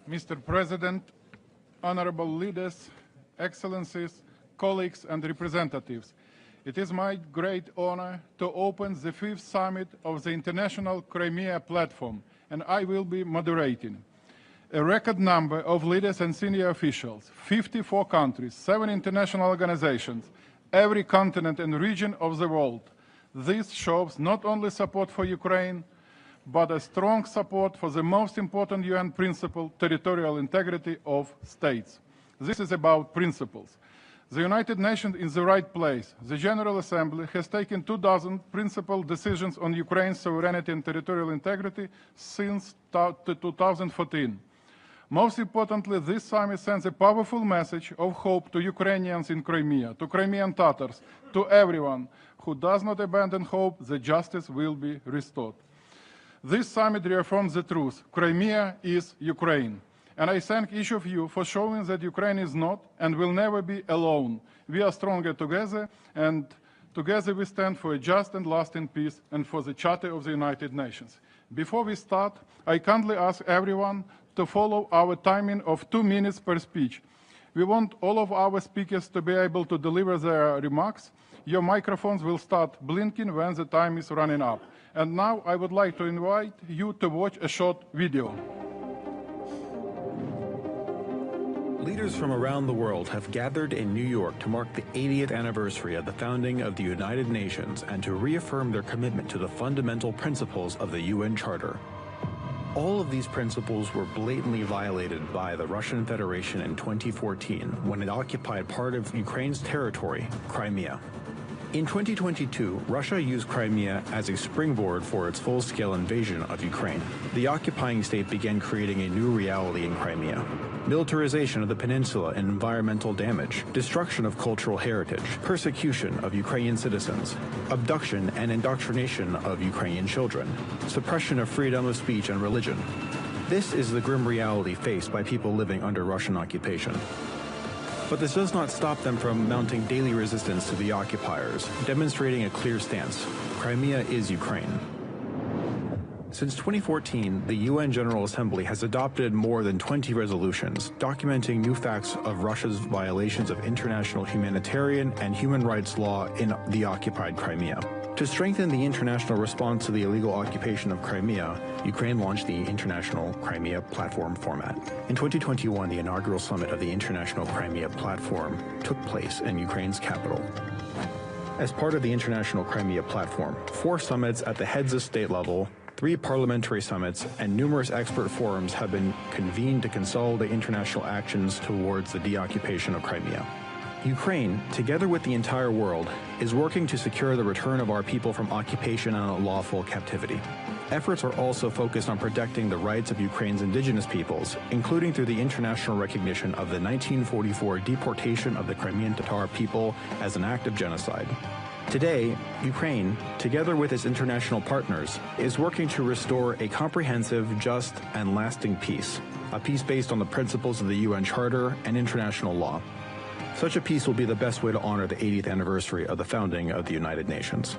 Mr. President, honorable leaders, excellencies, colleagues and representatives, it is my great honor to open the 5th summit of the International Crimea Platform, and I will be moderating. A record number of leaders and senior officials, 54 countries, 7 international organizations, every continent and region of the world. This shows not only support for Ukraine, but a strong support for the most important UN principle, territorial integrity of states. This is about principles. The United Nations is in the right place. The General Assembly has taken 24 principled decisions on Ukraine's sovereignty and territorial integrity since 2014. Most importantly, this summit sends a powerful message of hope to Ukrainians in Crimea, to Crimean Tatars, to everyone who does not abandon hope that justice will be restored. This summit reaffirms the truth. Crimea is Ukraine. And I thank each of you for showing that Ukraine is not and will never be alone. We are stronger together, and together we stand for a just and lasting peace and for the Charter of the United Nations. Before we start, I kindly ask everyone to follow our timing of 2 minutes per speech. We want all of our speakers to be able to deliver their remarks. Your microphones will start blinking when the time is running up. And now I would like to invite you to watch a short video. Leaders from around the world have gathered in New York to mark the 80th anniversary of the founding of the United Nations and to reaffirm their commitment to the fundamental principles of the UN Charter. All of these principles were blatantly violated by the Russian Federation in 2014 when it occupied part of Ukraine's territory, Crimea. In 2022, Russia used Crimea as a springboard for its full-scale invasion of Ukraine. The occupying state began creating a new reality in Crimea: militarization of the peninsula and environmental damage, destruction of cultural heritage, persecution of Ukrainian citizens, abduction and indoctrination of Ukrainian children, suppression of freedom of speech and religion. This is the grim reality faced by people living under Russian occupation. But this does not stop them from mounting daily resistance to the occupiers, demonstrating a clear stance: Crimea is Ukraine. Since 2014, the UN General Assembly has adopted more than 20 resolutions documenting new facts of Russia's violations of international humanitarian and human rights law in the occupied Crimea. To strengthen the international response to the illegal occupation of Crimea, Ukraine launched the International Crimea Platform format. In 2021, the inaugural summit of the International Crimea Platform took place in Ukraine's capital. As part of the International Crimea Platform, 4 summits at the heads of state level, 3 parliamentary summits, and numerous expert forums have been convened to consolidate international actions towards the deoccupation of Crimea. Ukraine, together with the entire world, is working to secure the return of our people from occupation and unlawful captivity. Efforts are also focused on protecting the rights of Ukraine's indigenous peoples, including through the international recognition of the 1944 deportation of the Crimean Tatar people as an act of genocide. Today, Ukraine, together with its international partners, is working to restore a comprehensive, just, and lasting peace, a peace based on the principles of the UN Charter and international law. Such a peace will be the best way to honor the 80th anniversary of the founding of the United Nations.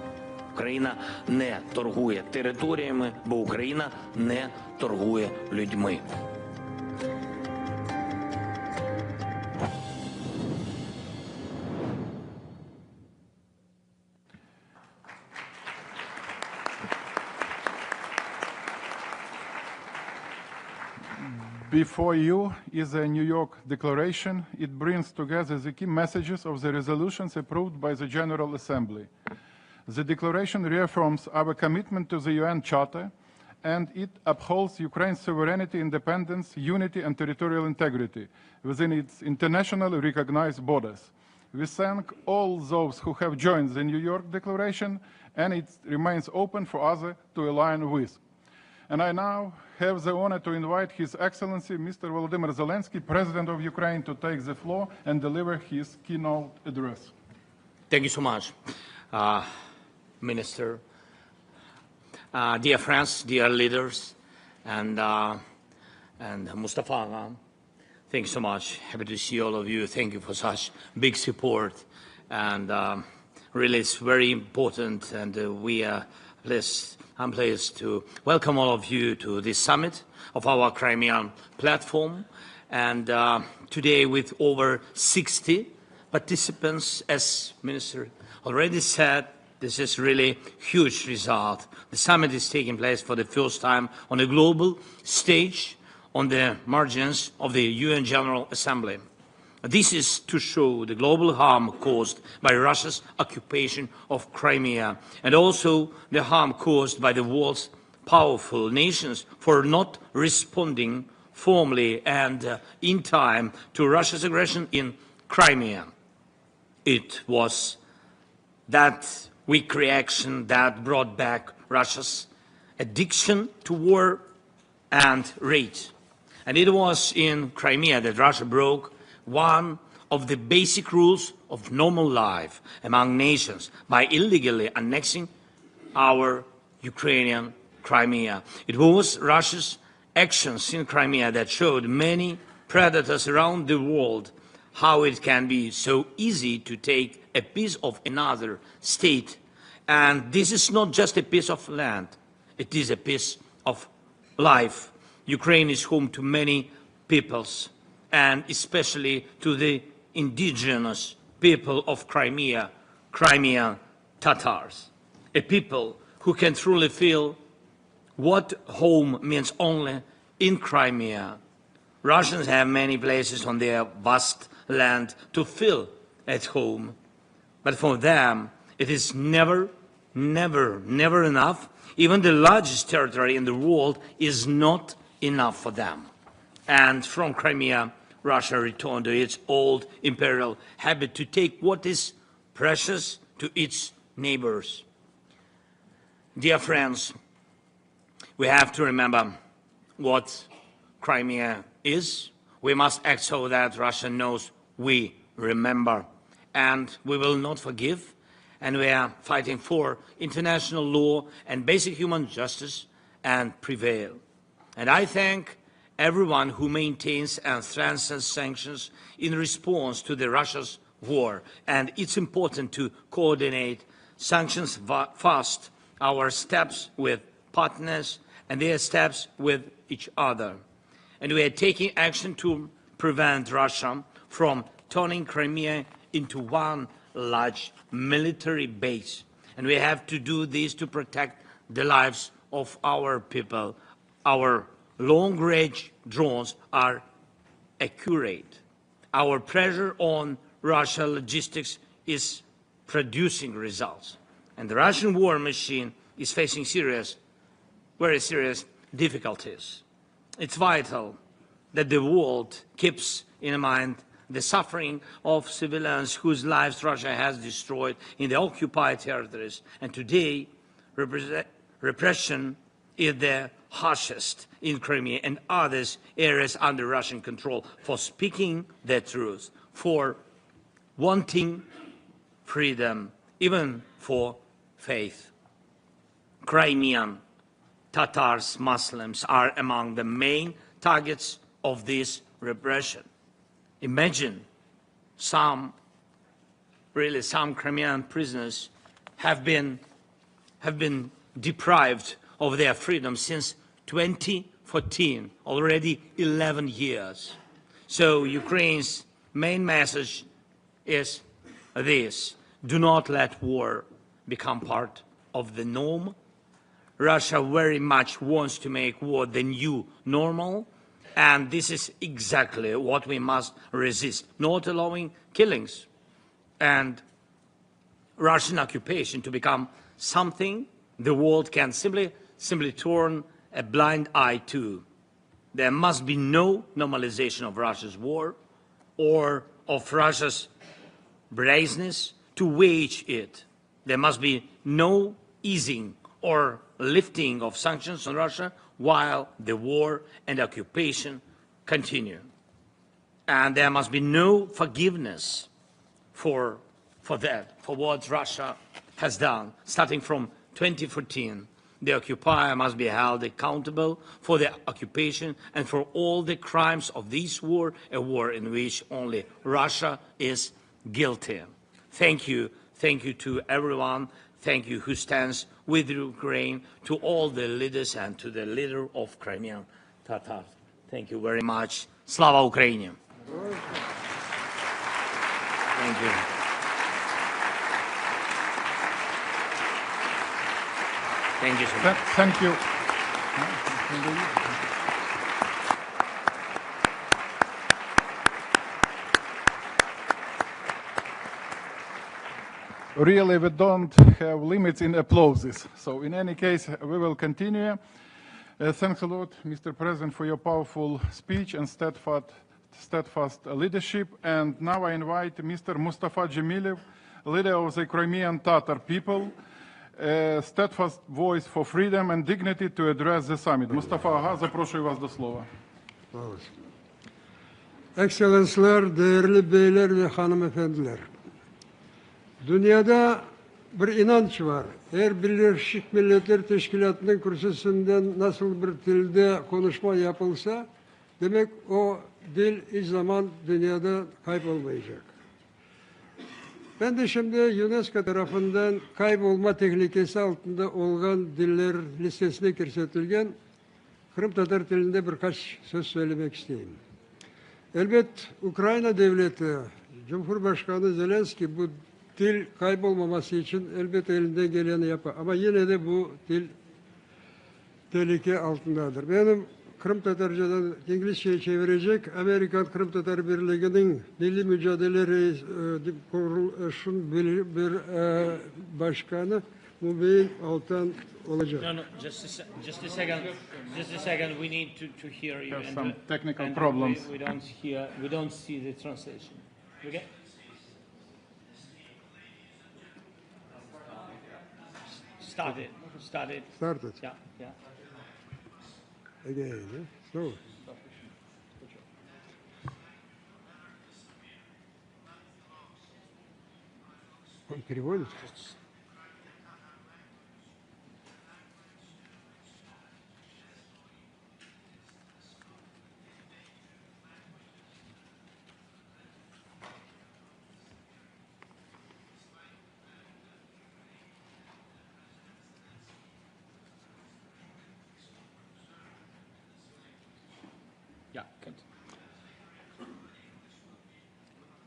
Україна не торгує територіями, бо Україна не торгує людьми. Before you is a New York Declaration. It brings together the key messages of the resolutions approved by the General Assembly. The declaration reaffirms our commitment to the UN Charter, and it upholds Ukraine's sovereignty, independence, unity, and territorial integrity within its internationally recognized borders. We thank all those who have joined the New York Declaration, and it remains open for others to align with. And I now have the honor to invite His Excellency Mr. Volodymyr Zelenskyy, President of Ukraine, to take the floor and deliver his keynote address. Thank you so much, Minister. Dear friends, dear leaders, and Mustafa, thank you so much. Happy to see all of you. Thank you for such big support. And really, it's very important, and we are blessed I'm pleased to welcome all of you to this summit of our Crimean platform. And today with over 60 participants, as Minister already said, this is really huge result. The summit is taking place for the first time on a global stage on the margins of the UN General Assembly. This is to show the global harm caused by Russia's occupation of Crimea and also the harm caused by the world's powerful nations for not responding formally and in time to Russia's aggression in Crimea. It was that weak reaction that brought back Russia's addiction to war and rage. And it was in Crimea that Russia broke one of the basic rules of normal life among nations by illegally annexing our Ukrainian Crimea. It was Russia's actions in Crimea that showed many predators around the world how it can be so easy to take a piece of another state. And this is not just a piece of land, it is a piece of life. Ukraine is home to many peoples, and especially to the indigenous people of Crimea, Crimean Tatars, a people who can truly feel what home means only in Crimea. Russians have many places on their vast land to feel at home, but for them it is never enough. Even the largest territory in the world is not enough for them. And from Crimea, Russia returned to its old imperial habit to take what is precious to its neighbors. Dear friends, we have to remember what Crimea is. We must act so that Russia knows we remember, and we will not forgive, and we are fighting for international law and basic human justice and prevail. And I thank everyone who maintains and strengthens sanctions in response to the Russia's war. And it's important to coordinate sanctions fast, our steps with partners and their steps with each other. And we are taking action to prevent Russia from turning Crimea into one large military base. And we have to do this to protect the lives of our people. Our long-range drones are accurate. Our pressure on Russia logistics is producing results. And the Russian war machine is facing very serious difficulties. It's vital that the world keeps in mind the suffering of civilians whose lives Russia has destroyed in the occupied territories. And today, repression is the harshest in Crimea and other areas under Russian control for speaking the truth, for wanting freedom, even for faith. Crimean Tatars, Muslims are among the main targets of this repression. Imagine some Crimean prisoners have been deprived of their freedom since 2014, already 11 years. So Ukraine's main message is this: do not let war become part of the norm. Russia very much wants to make war the new normal, and this is exactly what we must resist, not allowing killings and Russian occupation to become something the world can simply turn a blind eye to. There must be no normalization of Russia's war or of Russia's brazenness to wage it. There must be no easing or lifting of sanctions on Russia while the war and occupation continue. And there must be no forgiveness for that, for what Russia has done. Starting from 2014, the occupier must be held accountable for the occupation and for all the crimes of this war, a war in which only Russia is guilty. Thank you to everyone. Thank you who stands with Ukraine, to all the leaders and to the leader of Crimean Tatars. Thank you very much. Slava Ukraini! Thank you. Thank you so much. Thank you. Really, we don't have limits in applauses. So in any case, we will continue. Thanks a lot, Mr. President, for your powerful speech and steadfast leadership. And now I invite Mr. Mustafa Dzhemilev, leader of the Crimean Tatar people, a steadfast voice for freedom and dignity, to address the summit. Mustafa, запрошую вас до слова. Ekselanslar, değerli beyler ve hanımefendiler. Dünyada bir inanç var. Eğer Birleşik Milletler Teşkilatı'nın kürsüsünden nasıl bir dilde konuşma yapılsa, demek o dil hiç zaman dünyada kaybolmayacak. Ben de şimdi UNESCO tarafından kaybolma tehlikesi altında olan diller listesine kirsetilgen Kırım Tatar dilinde birkaç söz söylemek isteyeyim. Elbet Ukrayna devleti, Cumhurbaşkanı Zelenskiy bu dil kaybolmaması için elbet elinden geleni yapar. Ama yine de bu dil tehlike altındadır. Benim Kırım Tatarcadan İngilizceye çevirecek Amerikan Kırım Tatar Birliği'nin milli mücadele kuruluşun bir başkanı Mübeyin Altan olacak. No, just a second. We need to hear you. Have some technical problems. We don't see the translation. Okay? Start it. Start it. Yeah. Again, so. Он переводит?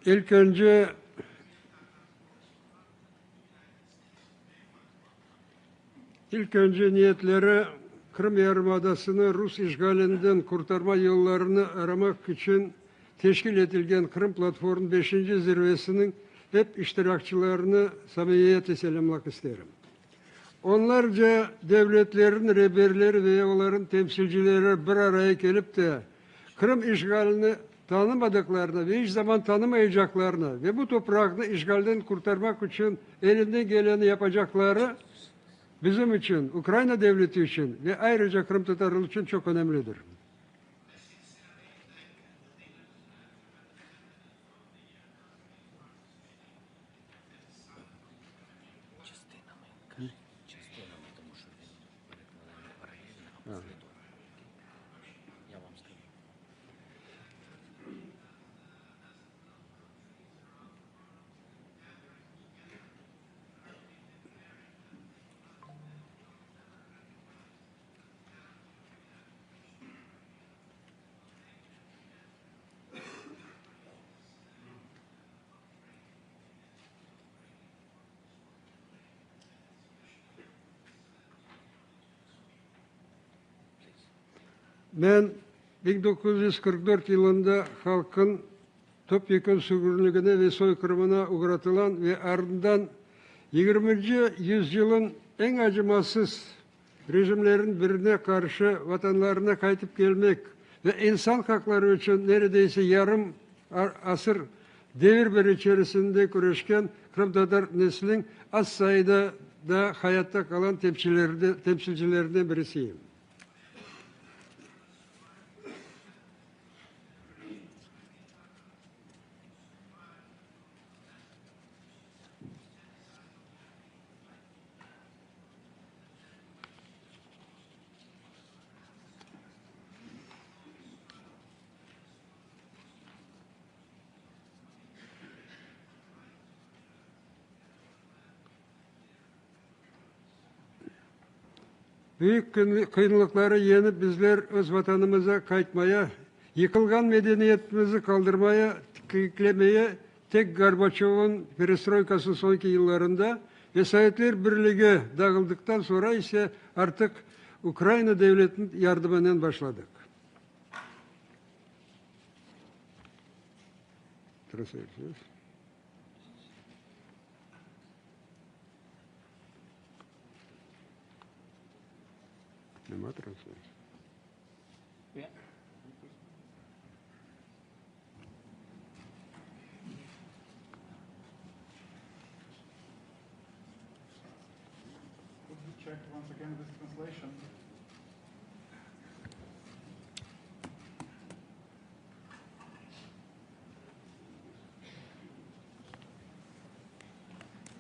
İlk önce niyetleri Kırım Yarımadası'nı Rus işgalinden kurtarma yollarını aramak için teşkil edilgen Kırım Platformu 5. zirvesinin hep iştirakçılarını samimiyetle selamlamak isterim. Onlarca devletlerin rehberleri ve onların temsilcileri bir araya gelip de Kırım işgalini tanımadıklarını ve hiç zaman tanımayacaklarını ve bu toprakını işgalden kurtarmak için elinden geleni yapacakları bizim için, Ukrayna devleti için ve ayrıca Kırım Tatarlığı için çok önemlidir. Ben 1944 yılında halkın topyekun sömürülüğüne ve soykırımına uğratılan ve ardından 20. yüzyılın en acımasız rejimlerin birine karşı vatanlarına kayıtıp gelmek ve insan hakları için neredeyse yarım asır devir bir içerisinde güreşken Kırım Tatar neslinin az sayıda da hayatta kalan temsilcilerinden birisiyim. Büyük kıyınlıkları yenip bizler öz vatanımıza kayıtmaya, yıkılgan medeniyetimizi kaldırmaya, kıyıklemeye tek Gorbaçov'un perestroikasının sonki yıllarında ve Sovyetler Birliği dağıldıktan sonra ise artık Ukrayna devletinin yardımından başladık. Yeah. Could you check once again this translation?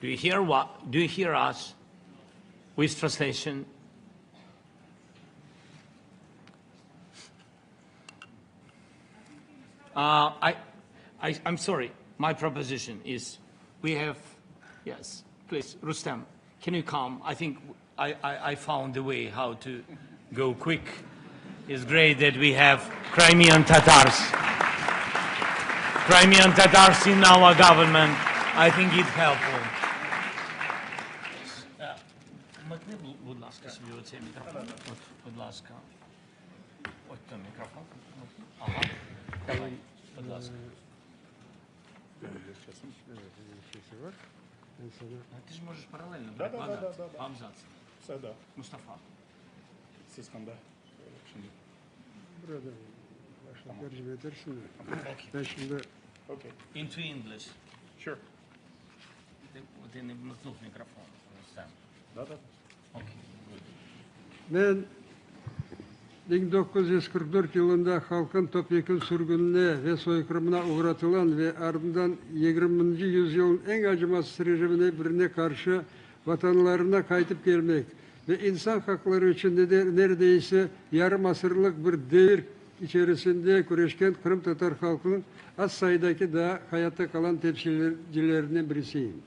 Do you hear what? Do you hear us with translation? I'm sorry. My proposition is, we have, yes, please, Rustam, can you come? I think I found the way how to go quick. It's great that we have Crimean Tatars. Crimean Tatars in our government. I think it's helpful. Будь ласка, собі оцей мікрофон. Будь ласка. Ось той мікрофон. Ага. Давай, будь ласка. Ти ж можеш паралельно перекладати по абзацу. Все, да. Mustafa. Siskanda. Burada başka tercih edersin de. Ben şimdi Okay. Into English. Sure. Ти не вмикнув мікрофон. Да, да. Окей. ben 1944 yılında halkın topyekun sürgününe ve soykırımına uğratılan ve ardından 20. yüzyılın en acımasız rejimine birine karşı vatanlarına kayıtıp gelmek ve insan hakları için de neredeyse yarım asırlık bir devir içerisinde güreşken Kırım Tatar halkının az sayıdaki daha hayatta kalan temsilcilerinden birisiyim.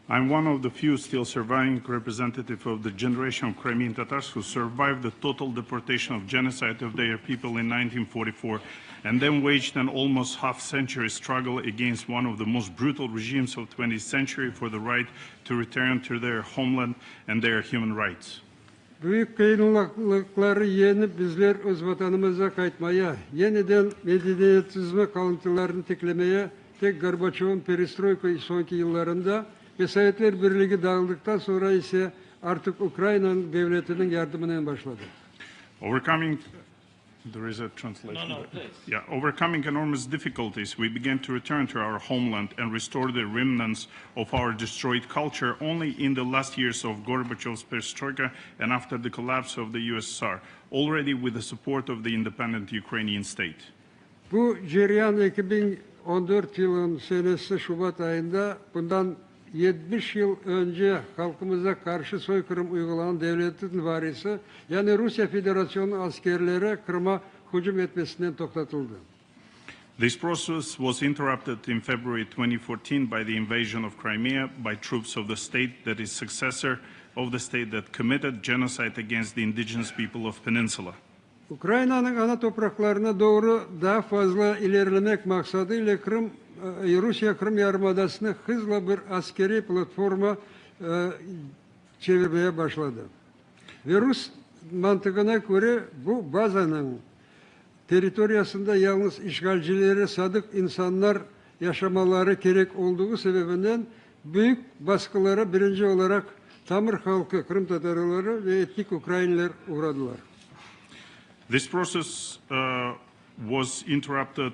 I'm one of the few still surviving representative of the generation of Crimean Tatars who survived the total deportation of genocide of their people in 1944 and then waged an almost half-century struggle against one of the most brutal regimes of the 20th century for the right to return to their homeland and their human rights. Büyük kıyınlıkları yenip bizler öz vatanımıza kayıtmaya, yeniden medeniyetizmi kalıntılarını teklemeye, tek Gorbaçov'un perestroika sonki yıllarında ve Sovyetler Birliği dağıldıktan sonra ise artık Ukrayna'nın devletinin yardımına başladı. There is a translation. No, please. Yeah, overcoming enormous difficulties, we began to return to our homeland and restore the remnants of our destroyed culture only in the last years of Gorbachev's perestroika and after the collapse of the USSR, already with the support of the independent Ukrainian state. Bu cereyan 2014 yılın senesi Şubat ayında bundan 70 yıl önce halkımıza karşı soykırım uygulanan devletin varisi yani Rusya Federasyonu askerleri Kırım'a hücum etmesinden tokatıldı. This process was interrupted in February 2014 by the invasion of Crimea by troops of the state that is successor of the state that committed genocide against the indigenous people of Peninsula. Ukrayna'nın ana topraklarına doğru daha fazla ilerlemek maksadıyla Rusya Kırım Yarımadası'nı hızla bir askeri platforma çevirmeye başladı. Ve Rus mantığına göre bu bazanın teritoriyasında yalnız işgalcilere sadık insanlar yaşamaları gerek olduğu sebebinden büyük baskılara birinci olarak Tamır halkı, Kırım Tatarları ve etnik Ukrayniler uğradılar. This process was interrupted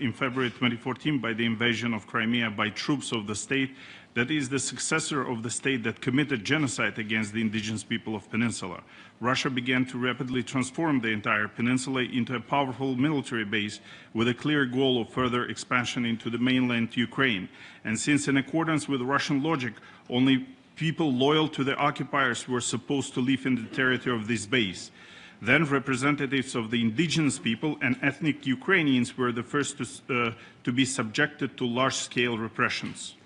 in February 2014 by the invasion of Crimea by troops of the state that is the successor of the state that committed genocide against the indigenous people of Peninsula. Russia began to rapidly transform the entire peninsula into a powerful military base with a clear goal of further expansion into the mainland Ukraine. And since in accordance with Russian logic, only people loyal to the occupiers were supposed to live in the territory of this base, then representatives of the indigenous people and ethnic Ukrainians were the first to be subjected to large-scale repressions.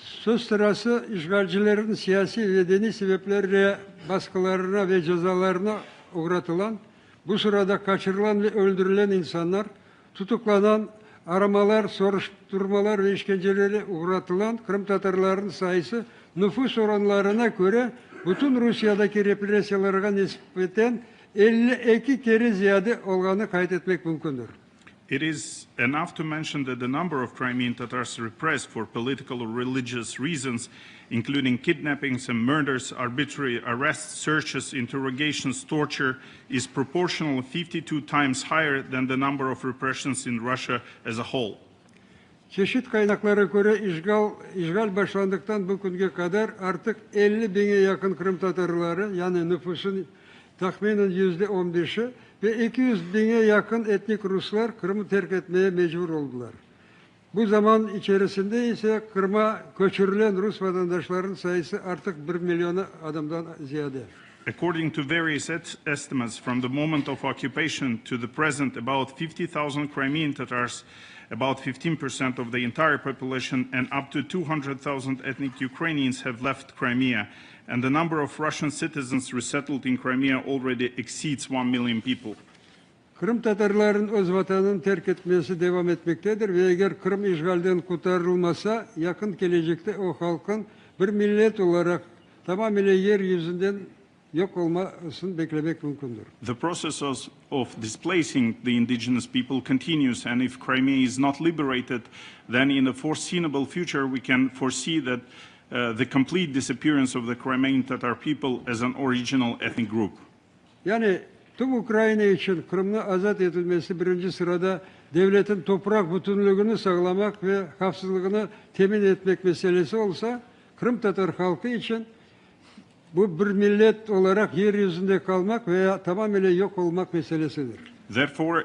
Söz sırası işgalcilerin siyasi ve dini sebeplerle baskılarına ve cezalarına uğratılan, bu sırada kaçırılan ve öldürülen insanlar, tutuklanan, aramalar, soruşturmalar ve işkencelere uğratılan Kırım Tatarlarının sayısı nüfus oranlarına göre bütün Rusya'daki represyalara nispeten 52 kere ziyade olganı kaydetmek mümkündür. It is enough to mention that the number of Crimean Tatars repressed for political or religious reasons, including kidnappings and murders, arbitrary arrests, searches, interrogations, torture, is proportionally 52 times higher than the number of repressions in Russia as a whole. Çeşit kaynaklara göre işgal başlandıktan bugüne kadar artık 50 bine yakın Kırım Tatarları, yani nüfusun tahminen %15'i ve 200 bine yakın etnik Ruslar Kırım'ı terk etmeye mecbur oldular. Bu zaman içerisinde ise Kırım'a göçürülen Rus vatandaşların sayısı artık 1 milyona adamdan ziyade. According to various estimates, from the moment of occupation to the present, about 50,000 Crimean Tatars, about 15% of the entire population, and up to 200,000 ethnic Ukrainians have left Crimea, and the number of Russian citizens resettled in Crimea already exceeds 1 million people. Kırım Tatarların öz vatanını terk etmesi devam etmektedir ve eğer Kırım işgalden kurtarılmasa yakın gelecekte o halkın bir millet olarak tamamıyla yeryüzünden yok olmasını beklemek mümkündür. The process of displacing the indigenous people continues, and if Crimea is not liberated, then in the foreseeable future we can foresee that the complete disappearance of the Crimean Tatar people as an original ethnic group. Yani tüm Ukrayna için Kırım'ın azat edilmesi birinci sırada devletin toprak bütünlüğünü sağlamak ve hafızlığını temin etmek meselesi olsa, Kırım Tatar halkı için bu bir millet olarak yeryüzünde kalmak veya tamamıyla yok olmak meselesidir. Therefore,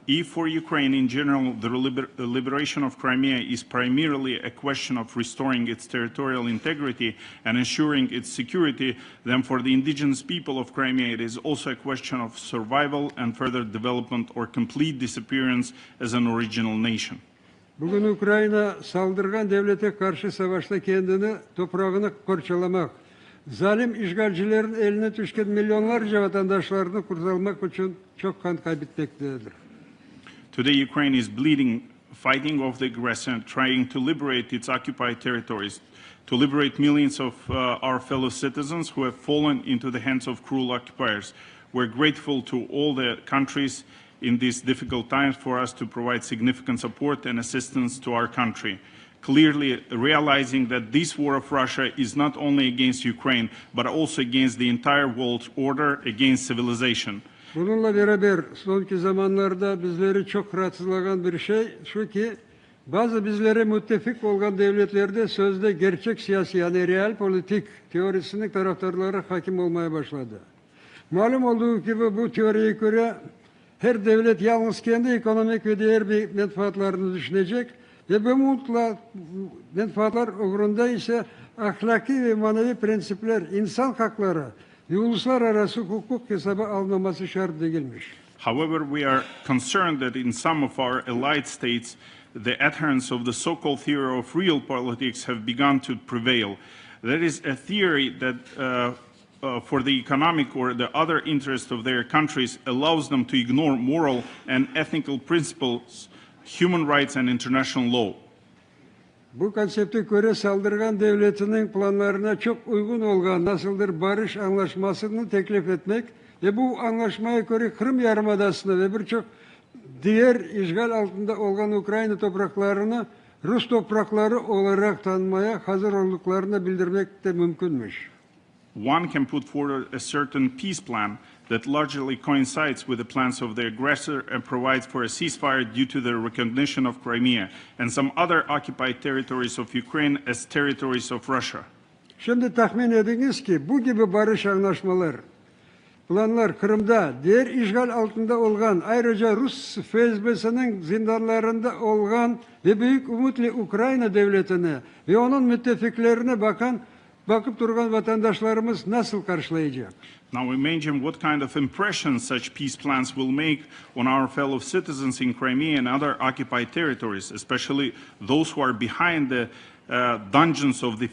if for Ukraine in general the liberation of Crimea is primarily a question of restoring its territorial integrity and ensuring its security, then for the indigenous people of Crimea it is also a question of survival and further development or complete disappearance as an original nation. Bugün Ukrayna saldırgan devlete karşı savaşta kendini, toprağını parçalamak, zalim işgalcilerin eline düşen milyonlarca vatandaşlarını kurtarmak için çok kan kaybetmektedir. Today Ukraine is bleeding, fighting off the aggressor, trying to liberate its occupied territories, to liberate millions of our fellow citizens who have fallen into the hands of cruel occupiers. We're grateful to all the countries in these difficult times for us to provide significant support and assistance to our country, clearly realizing that this war of Russia is not only against Ukraine, but also against the entire world order, against civilization. Bununla beraber sonki zamanlarda bizleri çok rahatsızlayan bir şey şu ki, bazı bizlere müttefik olan devletlerde sözde gerçek siyasi, yani real politik teorisinin taraftarları hakim olmaya başladı. Malum olduğu gibi bu teoriye göre her devlet yalnız kendi ekonomik ve diğer bir menfaatlarını düşünecek ve bu menfaatlar uğrunda ise ahlaki ve manevi prensipler, insan hakları ve uluslararası hukuk hesaba alınması şart değilmiş. However, we are concerned that in some of our allied states, the adherents of the so-called theory of real politics have begun to prevail. That is a theory that for the economic or the other interests of their countries allows them to ignore moral and ethical principles, human rights and international law. Bu konsepte göre saldırgan devletinin planlarına çok uygun olan nasıldır barış anlaşmasını teklif etmek ve bu anlaşmaya göre Kırım Yarımadası'nı ve birçok diğer işgal altında olan Ukrayna topraklarını Rus toprakları olarak tanımaya hazır olduklarını bildirmek de mümkünmüş. One can put forward a certain peace plan that largely coincides with the plans of the aggressor and provides for a ceasefire due to the recognition of Crimea and some other occupied territories of Ukraine as territories of Russia. Şimdi tahmin ediniz ki bu gibi barış anlaşmalar, planlar Kırım'da diğer işgal altında olan, ayrıca Rus FSB'sinin zindanlarında olan ve büyük umutla Ukrayna devletine ve onun müttefiklerine bakıp duran vatandaşlarımız nasıl karşılayacak? Now imagine what kind of impression such peace plans will make on our fellow citizens in Crimea and other occupied territories, especially those who are behind the dungeons of the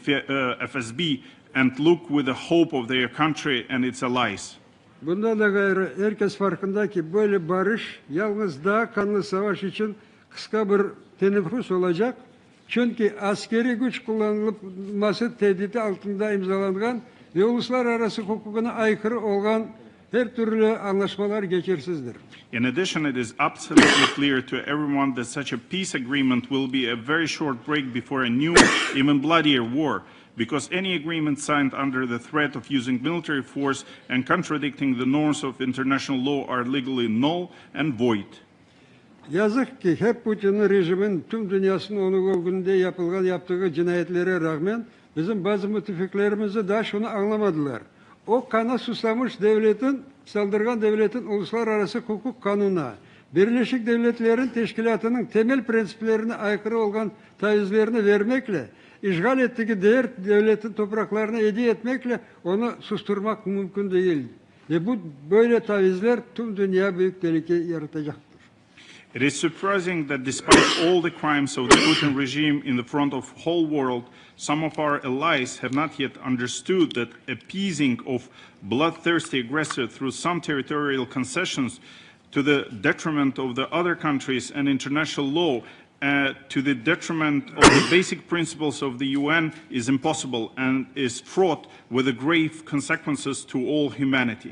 FSB and look with the hope of their country and its allies. Bundan da gayrı herkes farkında ki böyle barış yalnız daha kanlı savaş için kısa bir teneffüs olacak. Çünkü askeri güç kullanılması tehdidi altında imzalanan ve uluslararası hukukuna aykırı olan her türlü anlaşmalar geçersizdir. In addition, it is absolutely clear to everyone that such a peace agreement will be a very short break before a new, even bloodier war, because any agreement signed under the threat of using military force and contradicting the norms of international law are legally null and void. Yazık ki hep Putin'in rejimin tüm dünyasının onu gününde yaptığı cinayetlere rağmen bizim bazı müttefiklerimiz de daha şunu anlamadılar. O kana susamış devletin, saldırgan devletin uluslararası hukuk kanununa, Birleşik Devletler'in teşkilatının temel prensiplerine aykırı olan tavizlerini vermekle, işgal ettiği diğer devletin topraklarına hediye etmekle onu susturmak mümkün değil. Ve bu böyle tavizler tüm dünya büyük tehlike yaratacaktır. It is surprising that despite all the crimes of the Putin regime in the front of the whole world, some of our allies have not yet understood that appeasing of bloodthirsty aggressor through some territorial concessions to the detriment of the other countries and international law, to the detriment of the basic principles of the UN is impossible and is fraught with the grave consequences to all humanity.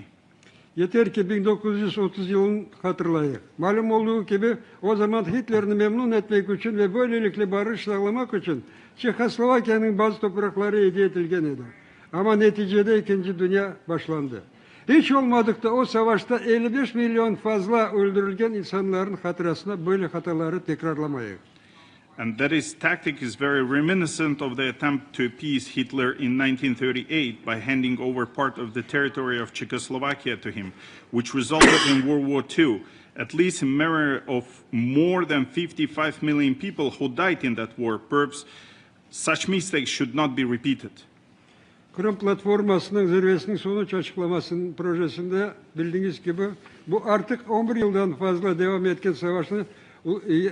Yeter ki 1930 yılını hatırlayın. Malum olduğu gibi o zaman Hitler'i memnun etmek için ve böylelikle barış sağlamak için Çekoslovakya'nın bazı toprakları hediye edilgen idi. Ama neticede 2. Dünya başlandı. Hiç olmadıkta o savaşta 55 milyon fazla öldürülgen insanların hatırasına böyle hataları tekrarlamayın. And that tactic is very reminiscent of the attempt to appease Hitler in 1938 by handing over part of the territory of Czechoslovakia to him, which resulted in World War II, at least in memory of more than 55 million people who died in that war. Perhaps such mistakes should not be repeated. Kırım Platforması'nın zirvesinin sonuç açıklamasının projesinde bildiğiniz gibi bu artık 11 yıldan fazla devam etken savaşın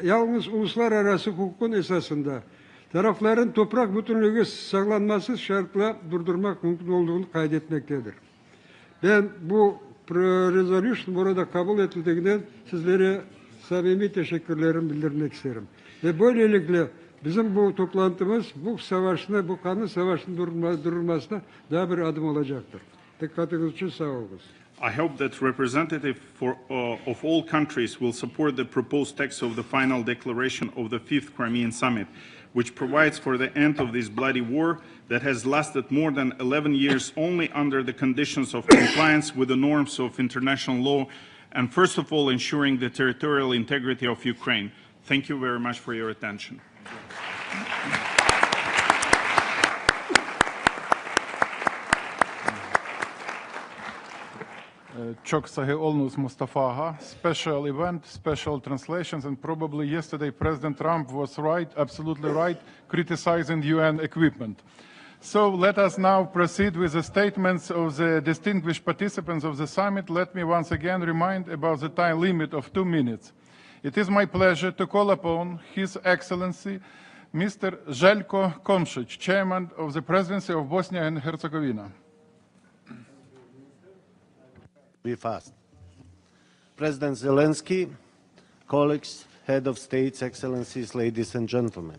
yalnız uluslararası hukukun esasında tarafların toprak bütünlüğü sağlanması şartla durdurmak mümkün olduğunu kaydetmektedir. Ben bu resolution burada kabul edildiğinden sizlere samimi teşekkürlerimi bildirmek isterim. Ve böylelikle bizim bu toplantımız bu savaşına, bu kanlı savaşın durulmasına daha bir adım olacaktır. Dikkatiniz için sağ olun. I hope that representatives of all countries will support the proposed text of the final declaration of the 5th Crimean Summit, which provides for the end of this bloody war that has lasted more than 11 years only under the conditions of compliance with the norms of international law, and first of all ensuring the territorial integrity of Ukraine. Thank you very much for your attention. Çok sahih olunuz Mustafa. Special event, special translations, and probably yesterday President Trump was right, absolutely right, criticizing UN equipment. So let us now proceed with the statements of the distinguished participants of the summit. Let me once again remind about the time limit of 2 minutes. It is my pleasure to call upon His Excellency Mr. Željko Komšić, Chairman of the Presidency of Bosnia and Herzegovina. Be fast. President Zelenskyy, colleagues, head of states, excellencies, ladies and gentlemen.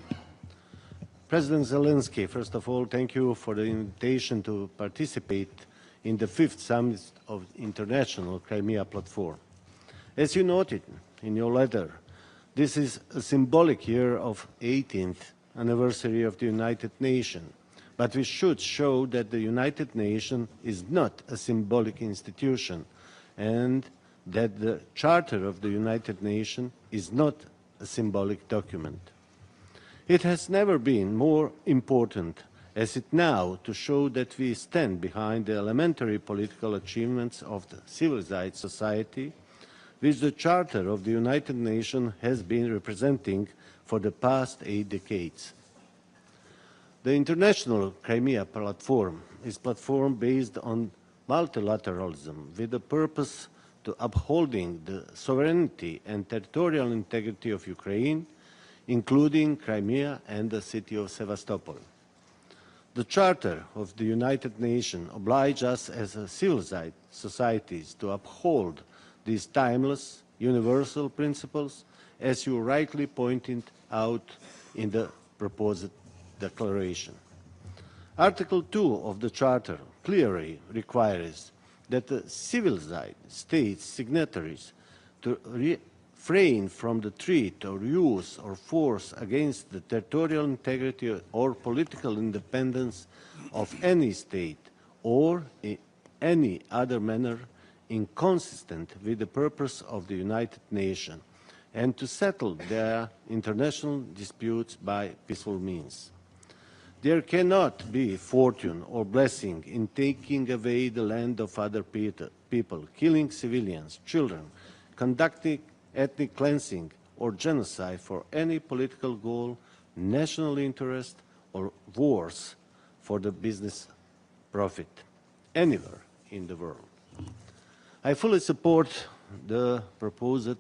President Zelenskyy, first of all, thank you for the invitation to participate in the 5th Summit of International Crimea Platform. As you noted in your letter, this is a symbolic year of 18th anniversary of the United Nations. But we should show that the United Nations is not a symbolic institution and that the Charter of the United Nations is not a symbolic document. It has never been more important as it now to show that we stand behind the elementary political achievements of the civilized society which the Charter of the United Nations has been representing for the past 8 decades. The International Crimea Platform is a platform based on multilateralism with the purpose to upholding the sovereignty and territorial integrity of Ukraine, including Crimea and the city of Sevastopol. The Charter of the United Nations obliges us as a civilized societies to uphold these timeless, universal principles, as you rightly pointed out in the proposed declaration. Article 2 of the Charter clearly requires that the civilized states signatories to refrain from the threat or use or force against the territorial integrity or political independence of any state or in any other manner inconsistent with the purpose of the United Nations, and to settle their international disputes by peaceful means. There cannot be fortune or blessing in taking away the land of other people, killing civilians, children, conducting ethnic cleansing or genocide for any political goal, national interest, or worse, for the business profit, anywhere in the world. I fully support the proposed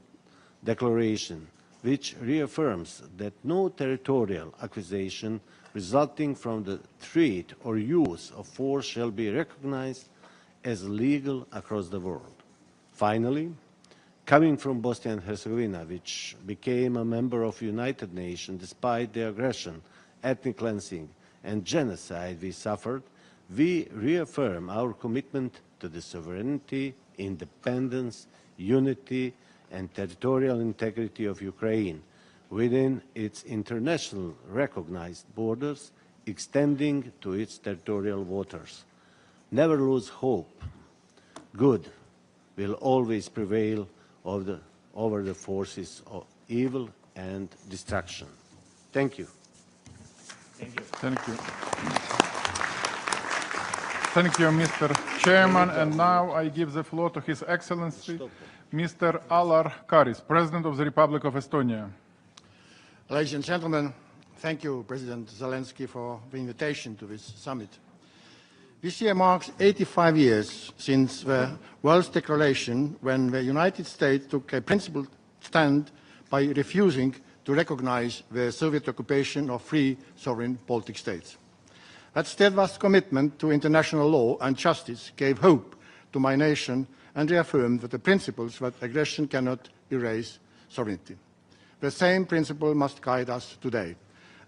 declaration, which reaffirms that no territorial acquisition resulting from the threat or use of force shall be recognized as legal across the world. Finally, coming from Bosnia and Herzegovina, which became a member of the United Nations despite the aggression, ethnic cleansing, and genocide we suffered, we reaffirm our commitment to the sovereignty, independence, unity, and territorial integrity of Ukraine within its international recognized borders, extending to its territorial waters. Never lose hope. Good will always prevail over the forces of evil and destruction. Thank you. Thank you. Thank you, Mr. Chairman. And now I give the floor to His Excellency, Mr. Alar Karis, President of the Republic of Estonia. Ladies and gentlemen, thank you, President Zelenskyy, for the invitation to this summit. This year marks 85 years since the World's Declaration, when the United States took a principled stand by refusing to recognize the Soviet occupation of free sovereign Baltic states. That steadfast commitment to international law and justice gave hope to my nation and reaffirmed that the principles that aggression cannot erase sovereignty. The same principle must guide us today,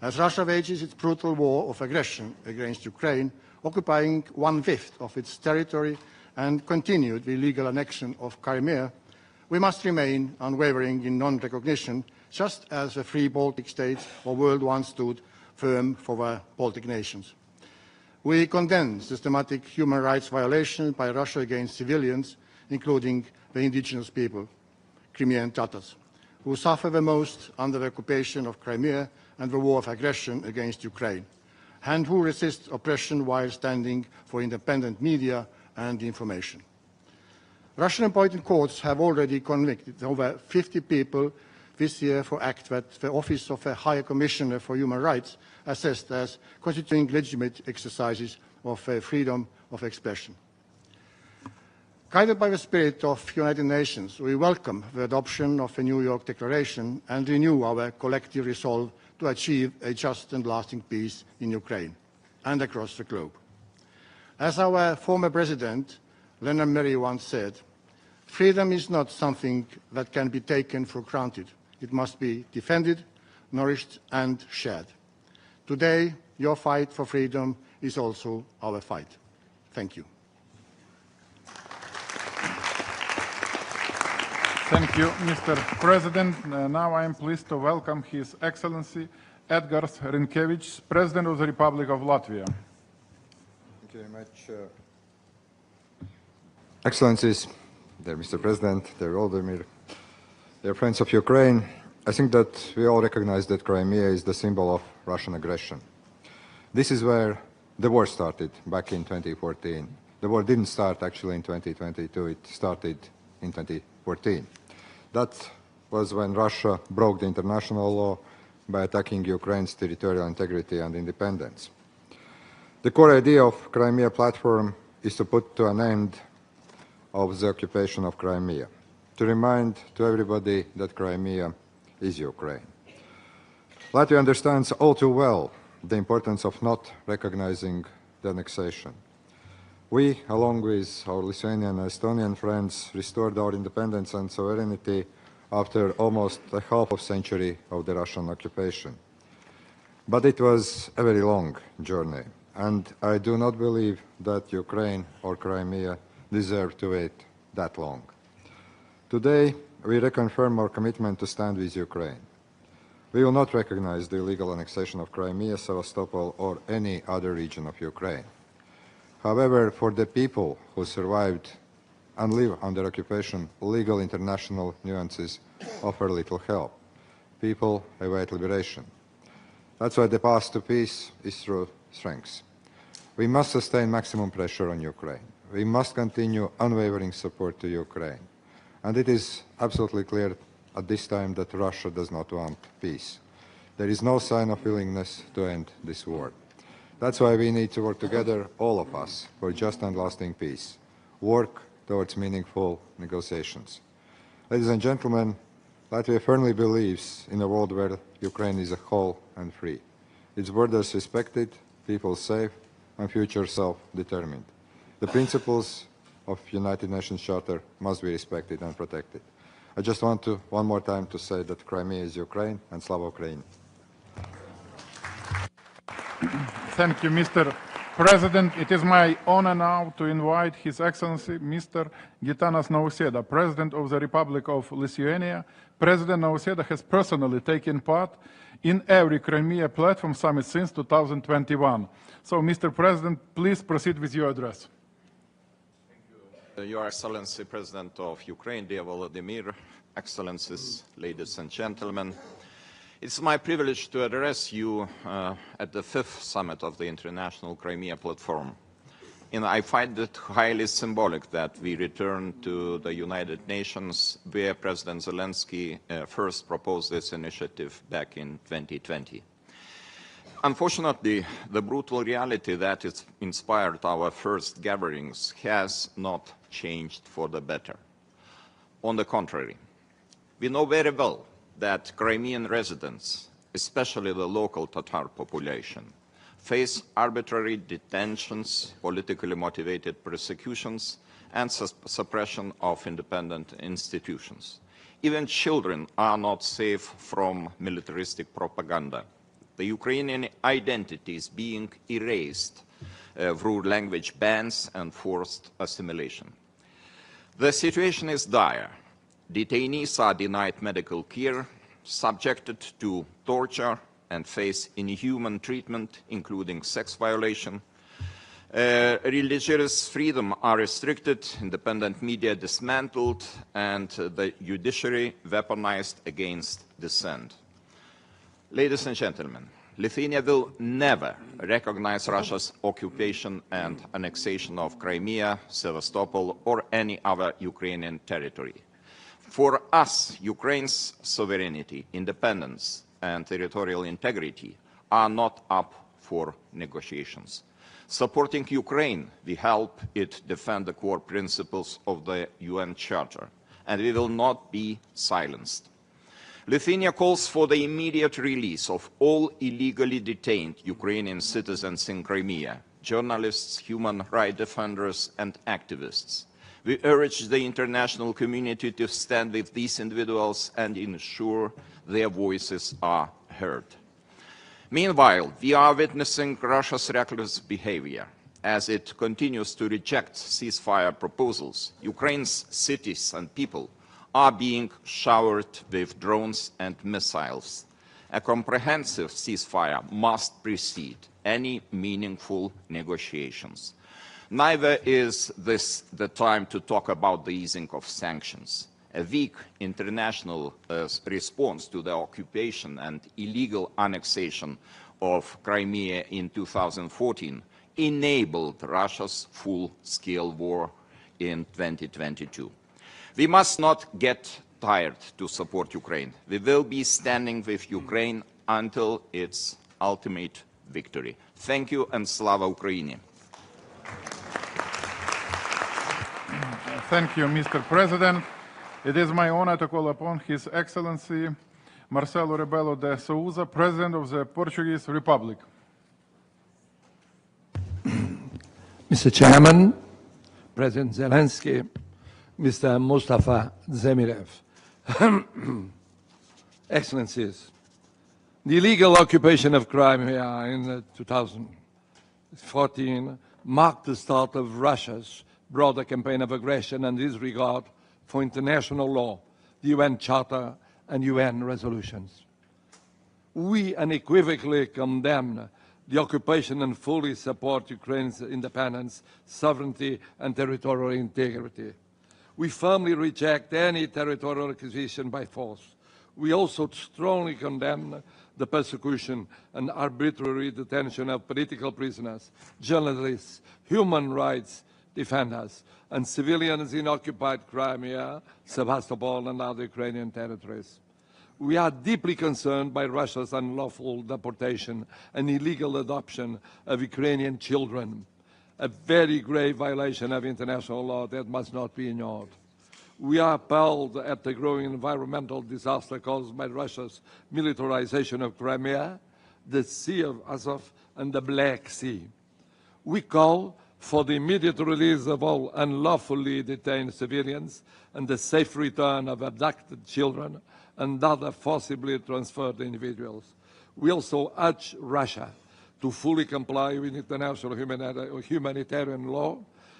as Russia wages its brutal war of aggression against Ukraine, occupying 1/5 of its territory and continued the illegal annexion of Crimea. We must remain unwavering in non-recognition, just as the free Baltic states of World War stood firm for the Baltic nations. We condemn systematic human rights violations by Russia against civilians, including the indigenous people, Crimean Tatars, who suffer the most under the occupation of Crimea and the war of aggression against Ukraine, and who resist oppression while standing for independent media and information. Russian appointed courts have already convicted over 50 people this year for acts that the Office of the High Commissioner for Human Rights assessed as constituting legitimate exercises of freedom of expression. Guided by the spirit of the United Nations, we welcome the adoption of the New York Declaration and renew our collective resolve to achieve a just and lasting peace in Ukraine and across the globe. As our former president, Leonard Merry, once said, freedom is not something that can be taken for granted. It must be defended, nourished, and shared. Today, your fight for freedom is also our fight. Thank you. Thank you, Mr. President. Now I am pleased to welcome His Excellency Edgars Rinkēvičs, President of the Republic of Latvia. Thank you very much. Excellencies, dear Mr. President, dear Volodymyr, dear friends of Ukraine, I think that we all recognize that Crimea is the symbol of Russian aggression. This is where the war started back in 2014. The war didn't start actually in 2022, it started in 2014. That was when Russia broke the international law by attacking Ukraine's territorial integrity and independence. The core idea of Crimea platform is to put to an end of the occupation of Crimea, to remind to everybody that Crimea is Ukraine. Latvia understands all too well the importance of not recognizing the annexation. We, along with our Lithuanian and Estonian friends, restored our independence and sovereignty after almost a half of century of the Russian occupation. But it was a very long journey, and I do not believe that Ukraine or Crimea deserve to wait that long. Today, we reconfirm our commitment to stand with Ukraine. We will not recognize the illegal annexation of Crimea, Sevastopol, or any other region of Ukraine. However, for the people who survived and live under occupation, legal international nuances offer little help. People await liberation. That's why the path to peace is through strength. We must sustain maximum pressure on Ukraine. We must continue unwavering support to Ukraine. And it is absolutely clear at this time that Russia does not want peace. There is no sign of willingness to end this war. That's why we need to work together, all of us, for just and lasting peace. Work towards meaningful negotiations. Ladies and gentlemen, Latvia firmly believes in a world where Ukraine is whole and free. Its borders respected, people safe, and future self-determined. The principles of United Nations Charter must be respected and protected. I just want to, one more time, to say that Crimea is Ukraine, and Slava Ukraini. Thank you, Mr. President. It is my honor now to invite His Excellency Mr. Gitanas Nausėda, President of the Republic of Lithuania. President Nausėda has personally taken part in every Crimea Platform Summit since 2021. So, Mr. President, please proceed with your address. Your Excellency, President of Ukraine, dear Volodymyr, Excellencies, ladies and gentlemen, it's my privilege to address you at the 5th summit of the International Crimea Platform. And I find it highly symbolic that we return to the United Nations where President Zelenskyy first proposed this initiative back in 2020. Unfortunately, the brutal reality that has inspired our first gatherings has not changed for the better. On the contrary, we know very well that Crimean residents, especially the local Tatar population, face arbitrary detentions, politically motivated persecutions, and suppression of independent institutions. Even children are not safe from militaristic propaganda. The Ukrainian identity is being erased through language bans and forced assimilation. The situation is dire. Detainees are denied medical care, subjected to torture, and face inhuman treatment, including sex violation. Religious freedom are restricted, independent media dismantled, and the judiciary weaponized against dissent. Ladies and gentlemen, Lithuania will never recognize Russia's occupation and annexation of Crimea, Sevastopol, or any other Ukrainian territory. For us, Ukraine's sovereignty, independence, and territorial integrity are not up for negotiations. Supporting Ukraine, we help it defend the core principles of the UN Charter, and we will not be silenced. Lithuania calls for the immediate release of all illegally detained Ukrainian citizens in Crimea, journalists, human rights defenders, and activists. We urge the international community to stand with these individuals and ensure their voices are heard. Meanwhile, we are witnessing Russia's reckless behavior. As it continues to reject ceasefire proposals, Ukraine's cities and people are being showered with drones and missiles. A comprehensive ceasefire must precede any meaningful negotiations. Neither is this the time to talk about the easing of sanctions. A weak international response to the occupation and illegal annexation of Crimea in 2014 enabled Russia's full-scale war in 2022. We must not get tired to support Ukraine. We will be standing with Ukraine until its ultimate victory. Thank you, and Slava Ukraini. Thank you, Mr. President. It is my honor to call upon His Excellency Marcelo Rebelo de Sousa, President of the Portuguese Republic. Mr. Chairman, President Zelensky, Mr. Mustafa Dzhemilev, Excellencies, the illegal occupation of Crimea in 2014 marked the start of Russia's broader campaign of aggression and disregard for international law, the UN Charter and UN resolutions. We unequivocally condemn the occupation and fully support Ukraine's independence, sovereignty and territorial integrity. We firmly reject any territorial acquisition by force. We also strongly condemn the persecution and arbitrary detention of political prisoners, journalists, human rights defenders, and civilians in occupied Crimea, Sevastopol, and other Ukrainian territories. We are deeply concerned by Russia's unlawful deportation and illegal adoption of Ukrainian children, a very grave violation of international law that must not be ignored. We are appalled at the growing environmental disaster caused by Russia's militarization of Crimea, the Sea of Azov, and the Black Sea. We call for the immediate release of all unlawfully detained civilians and the safe return of abducted children and other forcibly transferred individuals. We also urge Russia to fully comply with international humanitarian law,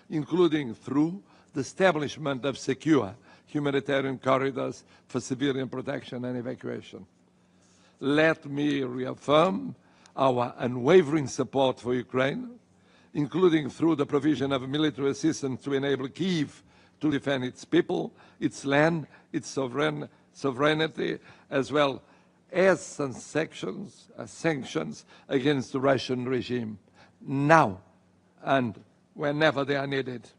including through the establishment of secure humanitarian corridors for civilian protection and evacuation. Let me reaffirm our unwavering support for Ukraine, including through the provision of military assistance to enable Kyiv to defend its people, its land, its sovereignty, as well as sanctions against the Russian regime, now and whenever they are needed.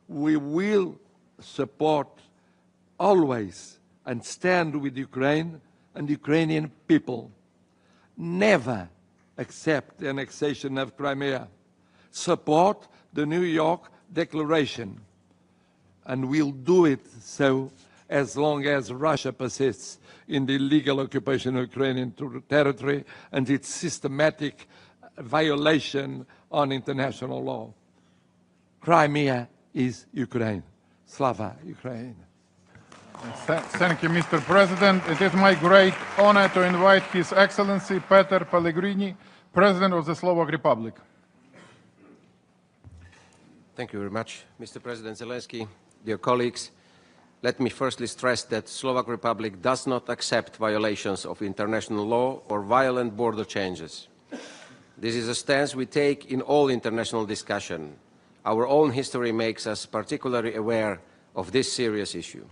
We will support always and stand with Ukraine and Ukrainian people. Never accept the annexation of Crimea. Support the New York Declaration, and we'll do it so as long as Russia persists in the illegal occupation of Ukrainian territory and its systematic violation on international law. Crimea is Ukraine. Slava Ukraine. Thank you, Mr. President. It is my great honor to invite His Excellency Peter Pellegrini, President of the Slovak Republic. Thank you very much, Mr. President Zelensky. Dear colleagues, let me firstly stress that the Slovak Republic does not accept violations of international law or violent border changes. This is a stance we take in all international discussion. Our own history makes us particularly aware of this serious issue.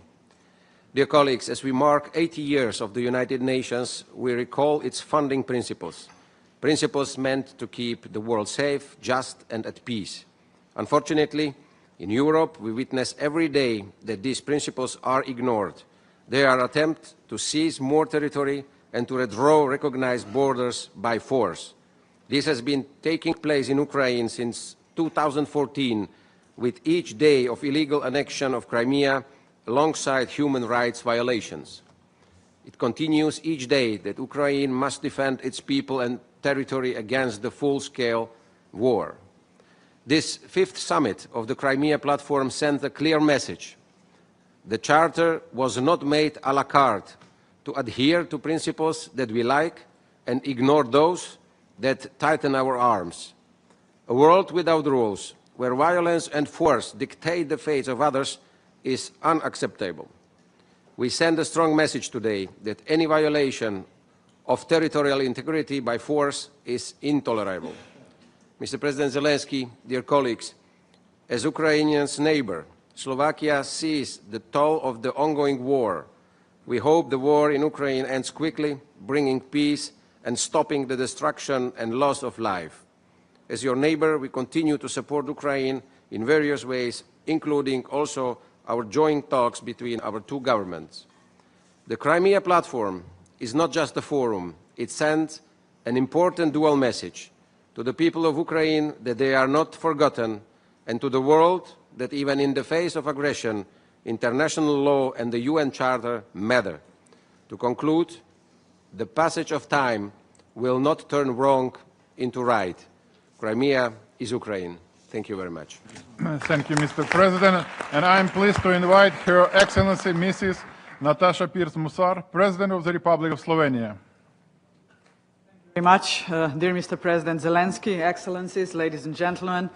Dear colleagues, as we mark 80 years of the United Nations, we recall its founding principles, principles meant to keep the world safe, just and at peace. Unfortunately, in Europe, we witness every day that these principles are ignored. There are attempts to seize more territory and to redraw recognized borders by force. This has been taking place in Ukraine since 2014, with each day of illegal annexion of Crimea alongside human rights violations. It continues each day that Ukraine must defend its people and territory against the full-scale war. This fifth summit of the Crimea platform sent a clear message. The Charter was not made à la carte to adhere to principles that we like and ignore those that tighten our arms. A world without rules, where violence and force dictate the fates of others, is unacceptable. We send a strong message today that any violation of territorial integrity by force is intolerable. Mr. President Zelensky, dear colleagues, as Ukraine's neighbor, Slovakia sees the toll of the ongoing war. We hope the war in Ukraine ends quickly, bringing peace and stopping the destruction and loss of life. As your neighbor, we continue to support Ukraine in various ways, including also our joint talks between our two governments. The Crimea platform is not just a forum. It sends an important dual message to the people of Ukraine that they are not forgotten, and to the world that even in the face of aggression, international law and the UN Charter matter. To conclude, the passage of time will not turn wrong into right. Crimea is Ukraine. Thank you very much. Thank you, Mr. President. And I'm pleased to invite Her Excellency Mrs. Natasha Pirc-Musar, President of the Republic of Slovenia. Very much, dear Mr. President Zelensky, Excellencies, ladies and gentlemen.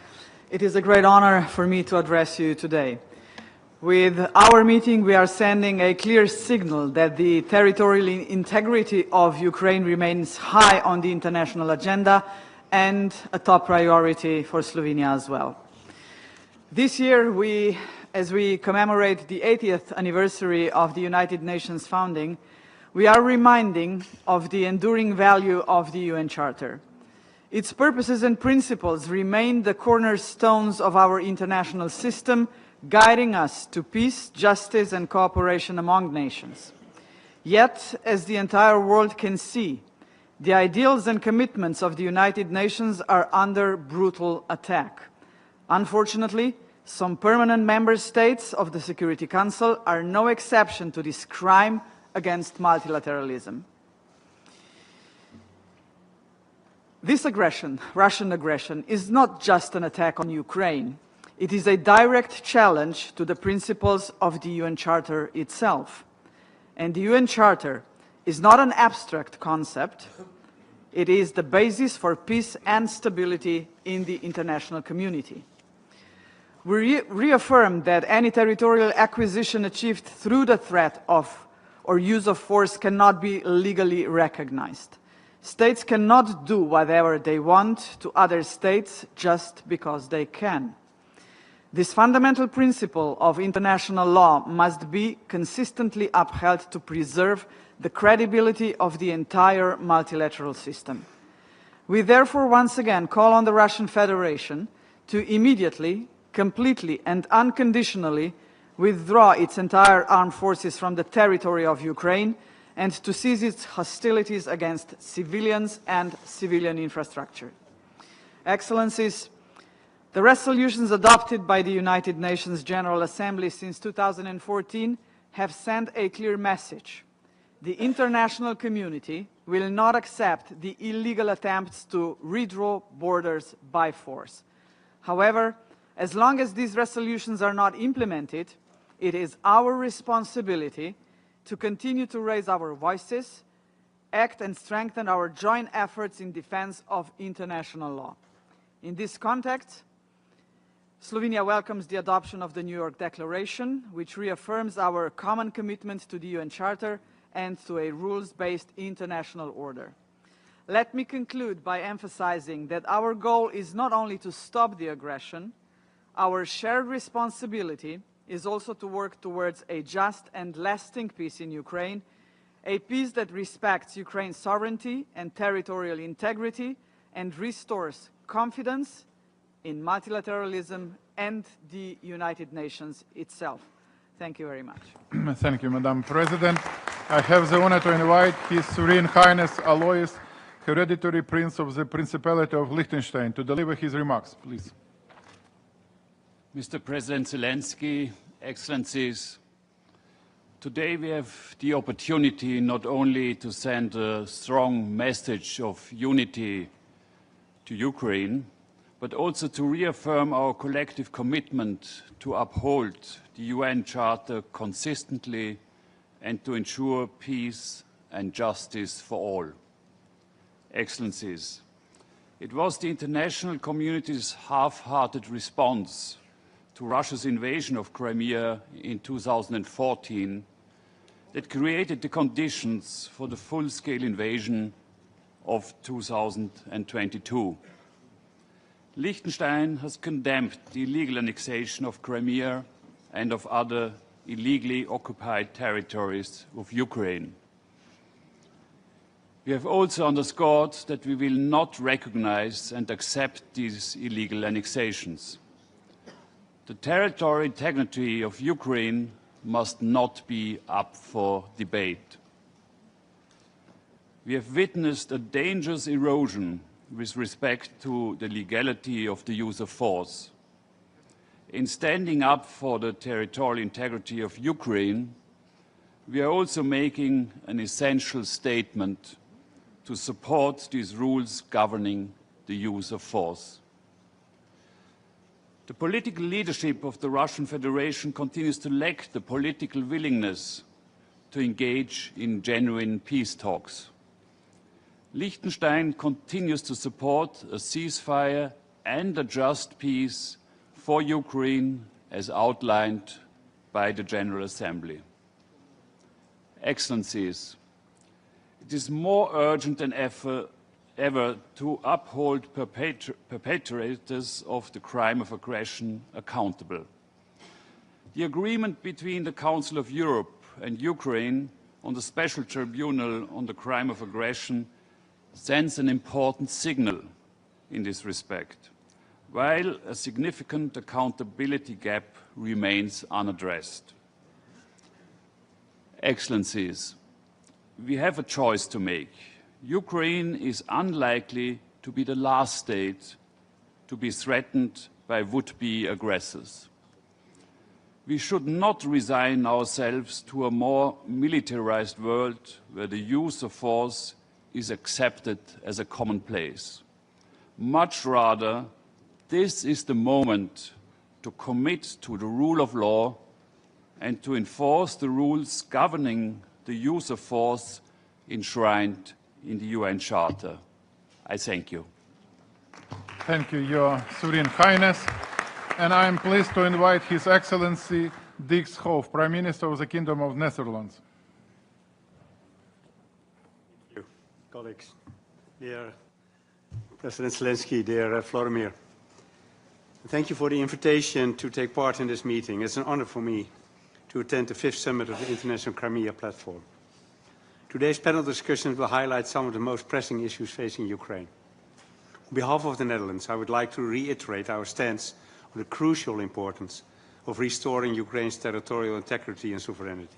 It is a great honor for me to address you today. With our meeting, we are sending a clear signal that the territorial integrity of Ukraine remains high on the international agenda and a top priority for Slovenia as well. This year, as we commemorate the 80th anniversary of the United Nations founding, we are reminding of the enduring value of the UN Charter. Its purposes and principles remain the cornerstones of our international system, guiding us to peace, justice, and cooperation among nations. Yet, as the entire world can see, the ideals and commitments of the United Nations are under brutal attack. Unfortunately, some permanent member states of the Security Council are no exception to this crime against multilateralism. This aggression, Russian aggression, is not just an attack on Ukraine. It is a direct challenge to the principles of the UN Charter itself. And the UN Charter is not an abstract concept. It is the basis for peace and stability in the international community. We reaffirm that any territorial acquisition achieved through the threat of or use of force cannot be legally recognized. States cannot do whatever they want to other states just because they can. This fundamental principle of international law must be consistently upheld to preserve the credibility of the entire multilateral system. We therefore once again call on the Russian Federation to immediately, completely and unconditionally withdraw its entire armed forces from the territory of Ukraine and to cease its hostilities against civilians and civilian infrastructure. Excellencies, the resolutions adopted by the United Nations General Assembly since 2014 have sent a clear message. The international community will not accept the illegal attempts to redraw borders by force. However, as long as these resolutions are not implemented, it is our responsibility to continue to raise our voices, act and strengthen our joint efforts in defense of international law. In this context, Slovenia welcomes the adoption of the New York Declaration, which reaffirms our common commitment to the UN Charter and to a rules-based international order. Let me conclude by emphasizing that our goal is not only to stop the aggression. Our shared responsibility is also to work towards a just and lasting peace in Ukraine, a peace that respects Ukraine's sovereignty and territorial integrity and restores confidence in multilateralism and the United Nations itself. Thank you very much. Thank you, Madam President. I have the honor to invite His Serene Highness Alois, Hereditary Prince of the Principality of Liechtenstein, to deliver his remarks, please. Mr. President Zelensky, Excellencies, today we have the opportunity not only to send a strong message of unity to Ukraine, but also to reaffirm our collective commitment to uphold the UN Charter consistently and to ensure peace and justice for all. Excellencies, it was the international community's half-hearted response to Russia's invasion of Crimea in 2014 that created the conditions for the full-scale invasion of 2022. Liechtenstein has condemned the illegal annexation of Crimea and of other illegally occupied territories of Ukraine. We have also underscored that we will not recognize and accept these illegal annexations. The territorial integrity of Ukraine must not be up for debate. We have witnessed a dangerous erosion with respect to the legality of the use of force. In standing up for the territorial integrity of Ukraine, we are also making an essential statement to support these rules governing the use of force. The political leadership of the Russian Federation continues to lack the political willingness to engage in genuine peace talks. Liechtenstein continues to support a ceasefire and a just peace for Ukraine as outlined by the General Assembly. Excellencies, it is more urgent than ever to uphold perpetrators of the crime of aggression accountable. The agreement between the Council of Europe and Ukraine on the Special Tribunal on the crime of aggression sends an important signal in this respect, while a significant accountability gap remains unaddressed. Excellencies, we have a choice to make. Ukraine is unlikely to be the last state to be threatened by would-be aggressors. We should not resign ourselves to a more militarized world where the use of force is accepted as a commonplace. Much rather, this is the moment to commit to the rule of law and to enforce the rules governing the use of force enshrined in the UN Charter. I thank you. Thank you, Your Serene Highness. And I am pleased to invite His Excellency Dick Schoof, Prime Minister of the Kingdom of Netherlands. Thank you, colleagues. Dear President Zelensky, dear Vladimir, thank you for the invitation to take part in this meeting. It's an honor for me to attend the 5th summit of the International Crimea Platform. Today's panel discussions will highlight some of the most pressing issues facing Ukraine. On behalf of the Netherlands, I would like to reiterate our stance on the crucial importance of restoring Ukraine's territorial integrity and sovereignty.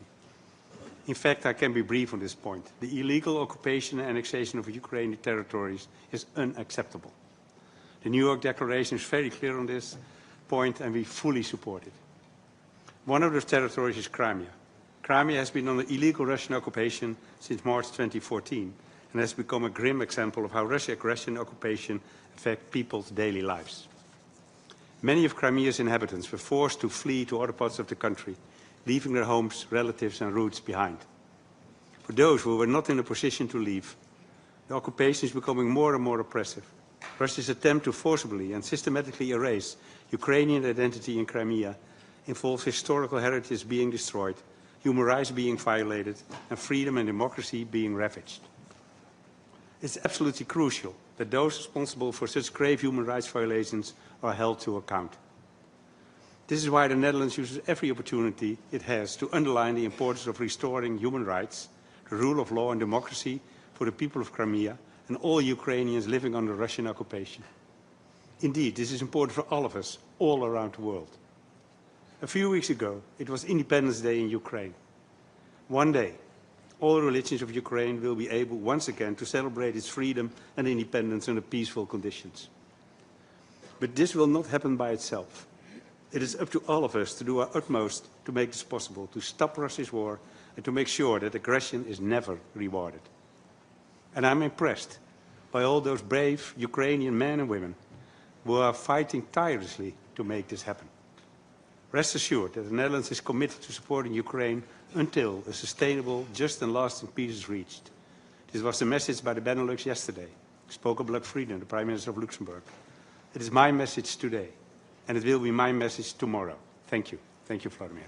In fact, I can be brief on this point. The illegal occupation and annexation of Ukrainian territories is unacceptable. The New York Declaration is very clear on this point, and we fully support it. One of those territories is Crimea. Crimea has been under illegal Russian occupation since March 2014 and has become a grim example of how Russian aggression and occupation affect people's daily lives. Many of Crimea's inhabitants were forced to flee to other parts of the country, leaving their homes, relatives and roots behind. For those who were not in a position to leave, the occupation is becoming more and more oppressive. Russia's attempt to forcibly and systematically erase Ukrainian identity in Crimea involves historical heritage being destroyed, human rights being violated, and freedom and democracy being ravaged. It's absolutely crucial that those responsible for such grave human rights violations are held to account. This is why the Netherlands uses every opportunity it has to underline the importance of restoring human rights, the rule of law and democracy for the people of Crimea and all Ukrainians living under Russian occupation. Indeed, this is important for all of us, all around the world. A few weeks ago, it was Independence Day in Ukraine. One day, all religions of Ukraine will be able once again to celebrate its freedom and independence under peaceful conditions. But this will not happen by itself. It is up to all of us to do our utmost to make this possible, to stop Russia's war and to make sure that aggression is never rewarded. And I'm impressed by all those brave Ukrainian men and women who are fighting tirelessly to make this happen. Rest assured that the Netherlands is committed to supporting Ukraine until a sustainable, just and lasting peace is reached. This was the message by the Benelux yesterday, spoke of Luc Frieden, the Prime Minister of Luxembourg. It is my message today, and it will be my message tomorrow. Thank you. Thank you, Vladimir.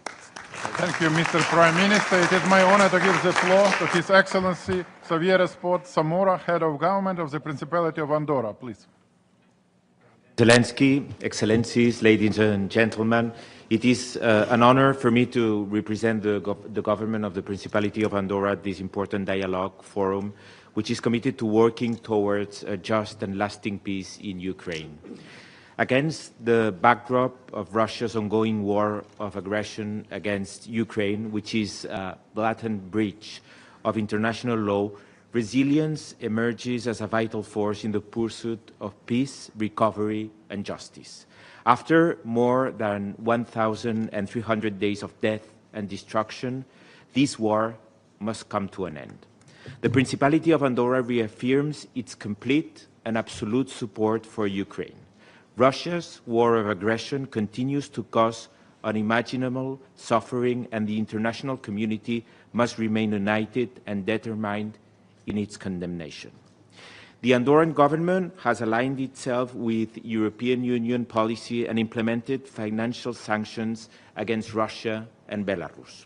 Thank you, Mr. Prime Minister. It is my honor to give the floor to His Excellency Xavier Spot Samora, Head of Government of the Principality of Andorra, please. Zelensky, Excellencies, ladies and gentlemen, it is an honor for me to represent the government of the Principality of Andorra at this important dialogue forum, which is committed to working towards a just and lasting peace in Ukraine. Against the backdrop of Russia's ongoing war of aggression against Ukraine, which is a blatant breach of international law, resilience emerges as a vital force in the pursuit of peace, recovery, and justice. After more than 1,300 days of death and destruction, This war must come to an end. The Principality of Andorra reaffirms its complete and absolute support for Ukraine. Russia's war of aggression continues to cause unimaginable suffering, and the international community must remain united and determined in its condemnation. The Andorran government has aligned itself with European Union policy and implemented financial sanctions against Russia and Belarus.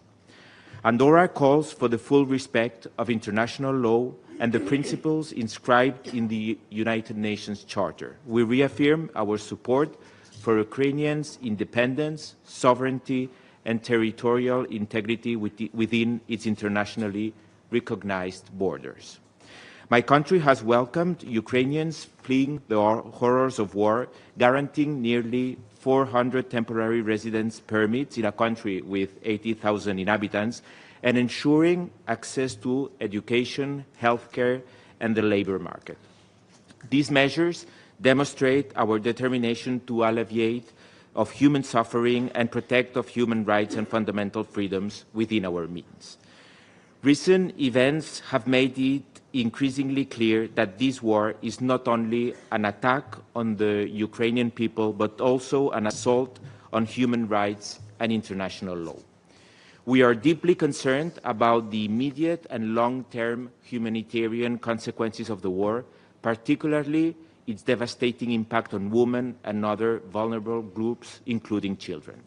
Andorra calls for the full respect of international law and the principles inscribed in the United Nations Charter. We reaffirm our support for Ukrainians' independence, sovereignty, and territorial integrity within its internationally recognized borders. My country has welcomed Ukrainians fleeing the horrors of war, guaranteeing nearly 400 temporary residence permits in a country with 80,000 inhabitants, and ensuring access to education, healthcare, and the labor market. These measures demonstrate our determination to alleviate of human suffering and protect of human rights and fundamental freedoms within our means. Recent events have made it increasingly clear that this war is not only an attack on the Ukrainian people, but also an assault on human rights and international law. We are deeply concerned about the immediate and long-term humanitarian consequences of the war, particularly its devastating impact on women and other vulnerable groups, including children.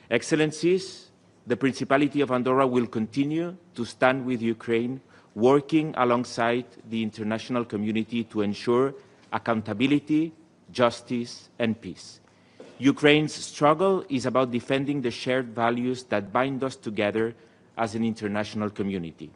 Excellencies, the Principality of Andorra will continue to stand with Ukraine, working alongside the international community to ensure accountability, justice, and peace. Ukraine's struggle is about defending the shared values that bind us together as an international community.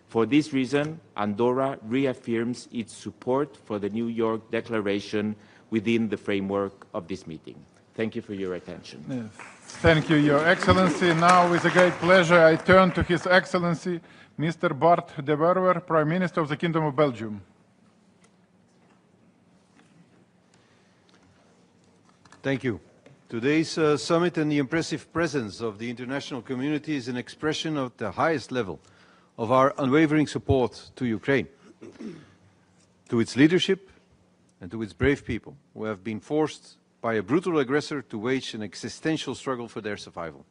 For this reason, Andorra reaffirms its support for the New York Declaration within the framework of this meeting. Thank you for your attention. Yes. Thank you, Your Excellency. Now, with a great pleasure, I turn to His Excellency, Mr. Bart de Wever, Prime Minister of the Kingdom of Belgium. Thank you. Today's summit and the impressive presence of the international community is an expression of the highest level of our unwavering support to Ukraine, to its leadership and to its brave people who have been forced by a brutal aggressor to wage an existential struggle for their survival.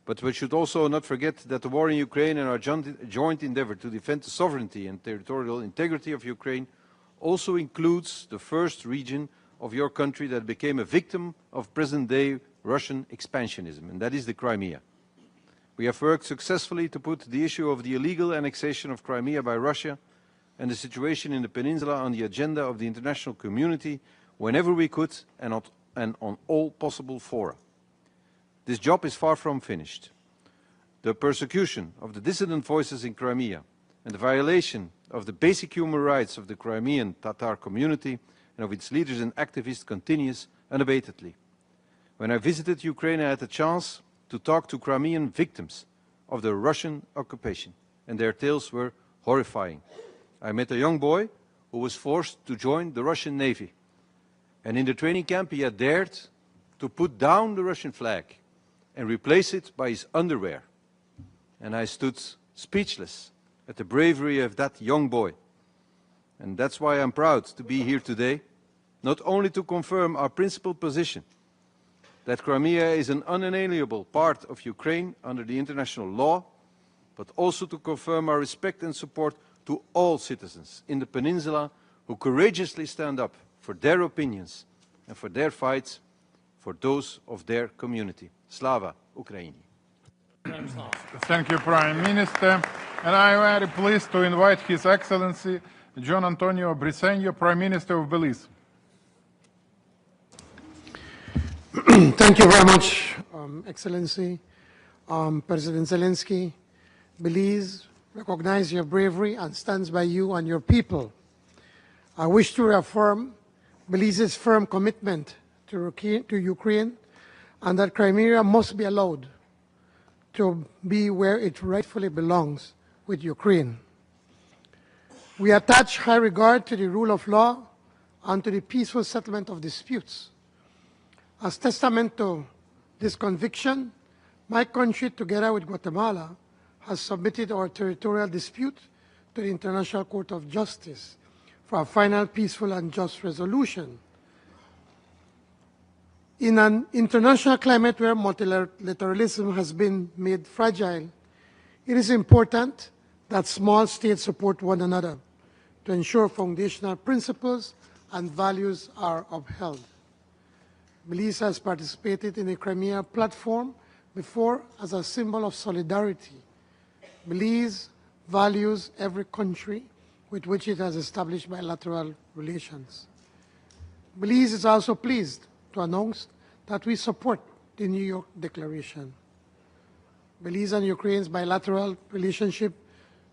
But we should also not forget that the war in Ukraine and our joint endeavor to defend the sovereignty and territorial integrity of Ukraine also includes the first region of your country that became a victim of present-day Russian expansionism, and that is the Crimea. We have worked successfully to put the issue of the illegal annexation of Crimea by Russia and the situation in the peninsula on the agenda of the international community whenever we could and on all possible fora. This job is far from finished. The persecution of the dissident voices in Crimea and the violation of the basic human rights of the Crimean Tatar community and of its leaders and activists continues unabatedly. When I visited Ukraine, I had the chance to talk to Crimean victims of the Russian occupation, and their tales were horrifying. I met a young boy who was forced to join the Russian Navy, and in the training camp he had dared to put down the Russian flag and replace it by his underwear. And I stood speechless at the bravery of that young boy. And that's why I'm proud to be here today, not only to confirm our principled position that Crimea is an unalienable part of Ukraine under the international law, but also to confirm our respect and support to all citizens in the peninsula who courageously stand up for their opinions and for their fights for those of their community. Slava Ukraini. Thank you, Prime Minister. And I am very pleased to invite His Excellency John Antonio Briceño, Prime Minister of Belize. Thank you very much, Excellency. President Zelensky, Belize recognizes your bravery and stands by you and your people. I wish to reaffirm Belize's firm commitment to Ukraine and that Crimea must be allowed to be where it rightfully belongs, with Ukraine. We attach high regard to the rule of law and to the peaceful settlement of disputes. As testament to this conviction, my country, together with Guatemala, has submitted our territorial dispute to the International Court of Justice for a final peaceful and just resolution. In an international climate where multilateralism has been made fragile, it is important that small states support one another to ensure foundational principles and values are upheld. Belize has participated in the Crimea platform before as a symbol of solidarity. Belize values every country with which it has established bilateral relations. Belize is also pleased to announce that we support the New York Declaration. Belize and Ukraine's bilateral relationship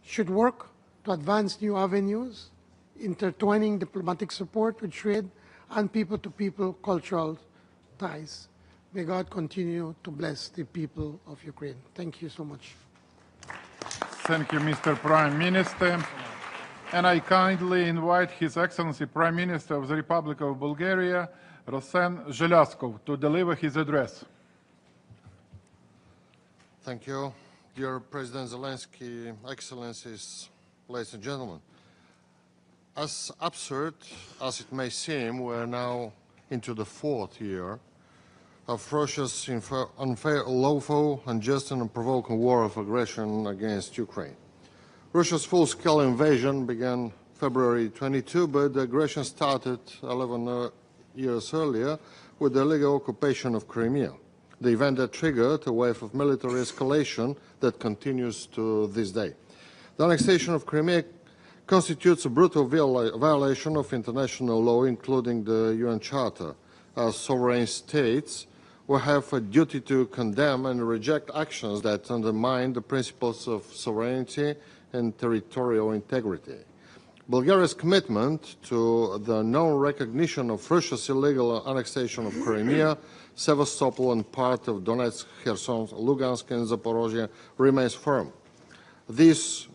should work to advance new avenues, intertwining diplomatic support with trade and people-to-people cultural ties. May God continue to bless the people of Ukraine. Thank you so much. Thank you, Mr. Prime Minister. And I kindly invite His Excellency Prime Minister of the Republic of Bulgaria, Rosen Zhelaskov, to deliver his address. Thank you. Dear President Zelensky, Excellencies, ladies and gentlemen. As absurd as it may seem, we are now into the 4th year of Russia's unfair, lawful, unjust and unprovoked war of aggression against Ukraine. Russia's full-scale invasion began February 22, but the aggression started 11 years earlier with the illegal occupation of Crimea, the event that triggered a wave of military escalation that continues to this day. The annexation of Crimea constitutes a brutal violation of international law, including the UN Charter. As sovereign states, we have a duty to condemn and reject actions that undermine the principles of sovereignty and territorial integrity. Bulgaria's commitment to the non-recognition of Russia's illegal annexation of Crimea, Sevastopol and part of Donetsk, Kherson, Lugansk and Zaporozhye remains firm. These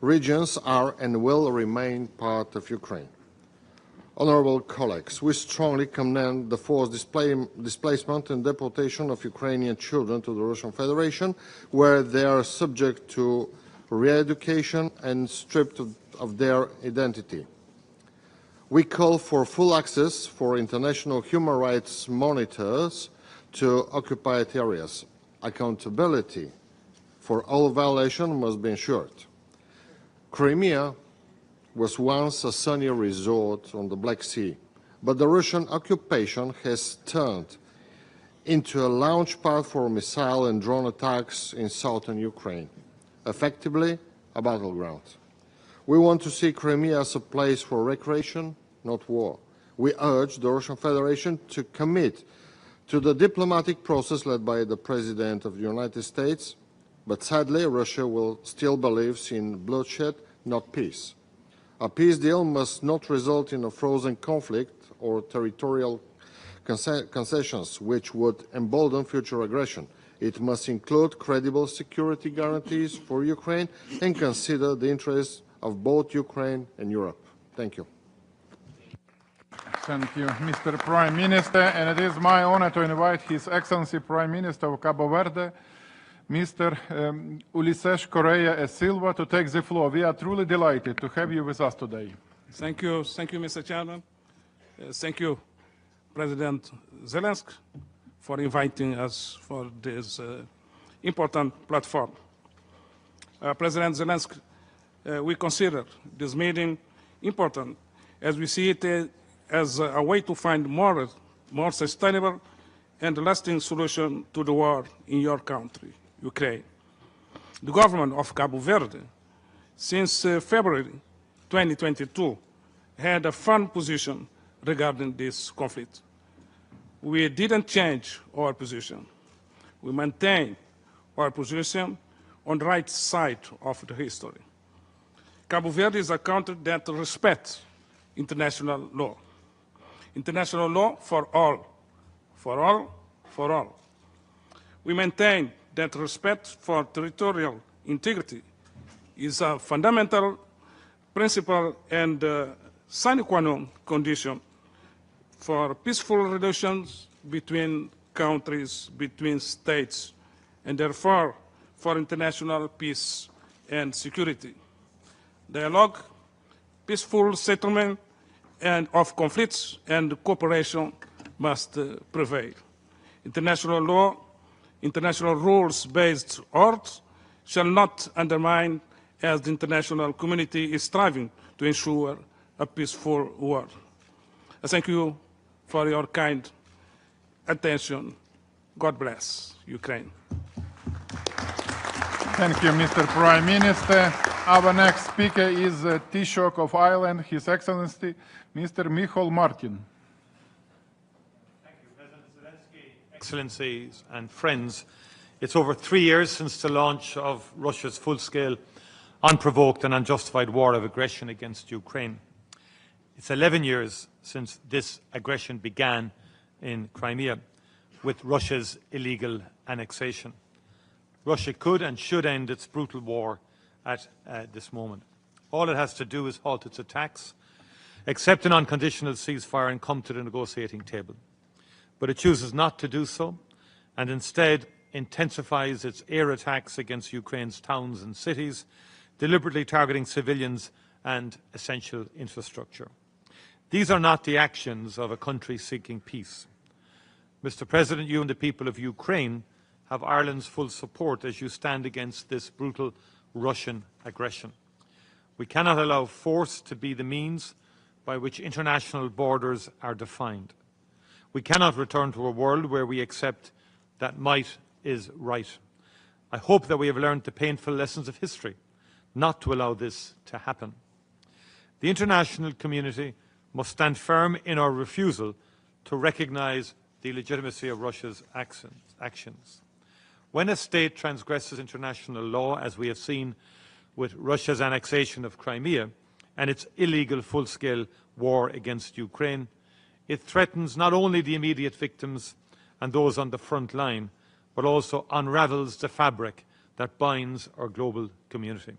regions are and will remain part of Ukraine. Honourable colleagues, we strongly condemn the forced displacement and deportation of Ukrainian children to the Russian Federation, where they are subject to re-education and stripped of their identity. We call for full access for international human rights monitors to occupied areas. Accountability for all violations must be ensured. Crimea was once a sunny resort on the Black Sea, but the Russian occupation has turned into a launch pad for missile and drone attacks in southern Ukraine, effectively a battleground. We want to see Crimea as a place for recreation, not war. We urge the Russian Federation to commit to the diplomatic process led by the President of the United States, but sadly Russia will still believes in bloodshed, not peace. A peace deal must not result in a frozen conflict or territorial concessions which would embolden future aggression. It must include credible security guarantees for Ukraine and consider the interests of both Ukraine and Europe. Thank you. Thank you, Mr. Prime Minister. And it is my honor to invite His Excellency Prime Minister of Cabo Verde, Mr. Ulises Correa e Silva, to take the floor. We are truly delighted to have you with us today. Thank you, Mr. Chairman. Thank you, President Zelensky, for inviting us for this important platform. President Zelensky, we consider this meeting important as we see it as a way to find more sustainable and lasting solution to the war in your country, Ukraine. The government of Cabo Verde, since February 2022, had a firm position regarding this conflict. We didn't change our position. We maintain our position on the right side of the history. Cabo Verde is a country that respects international law. International law for all. For all, for all. We maintain that respect for territorial integrity is a fundamental principle and sine qua non condition for peaceful relations between countries, between states, and therefore for international peace and security. Dialogue, peaceful settlement of conflicts and cooperation must prevail. International law, international rules-based order shall not undermine as the international community is striving to ensure a peaceful world. I thank you for your kind attention. God bless Ukraine. Thank you, Mr. Prime Minister. Our next speaker is Taoiseach of Ireland, His Excellency, Mr. Micheál Martin. Thank you, President Zelensky, Excellencies and friends. It's over 3 years since the launch of Russia's full-scale, unprovoked and unjustified war of aggression against Ukraine. It's 11 years since this aggression began in Crimea with Russia's illegal annexation. Russia could and should end its brutal war at this moment. All it has to do is halt its attacks, accept an unconditional ceasefire and come to the negotiating table. But it chooses not to do so and instead intensifies its air attacks against Ukraine's towns and cities, deliberately targeting civilians and essential infrastructure. These are not the actions of a country seeking peace. Mr. President, you and the people of Ukraine have Ireland's full support as you stand against this brutal Russian aggression. We cannot allow force to be the means by which international borders are defined. We cannot return to a world where we accept that might is right. I hope that we have learned the painful lessons of history, not to allow this to happen. The international community must stand firm in our refusal to recognise the legitimacy of Russia's actions. When a state transgresses international law, as we have seen with Russia's annexation of Crimea and its illegal full-scale war against Ukraine, it threatens not only the immediate victims and those on the front line, but also unravels the fabric that binds our global community.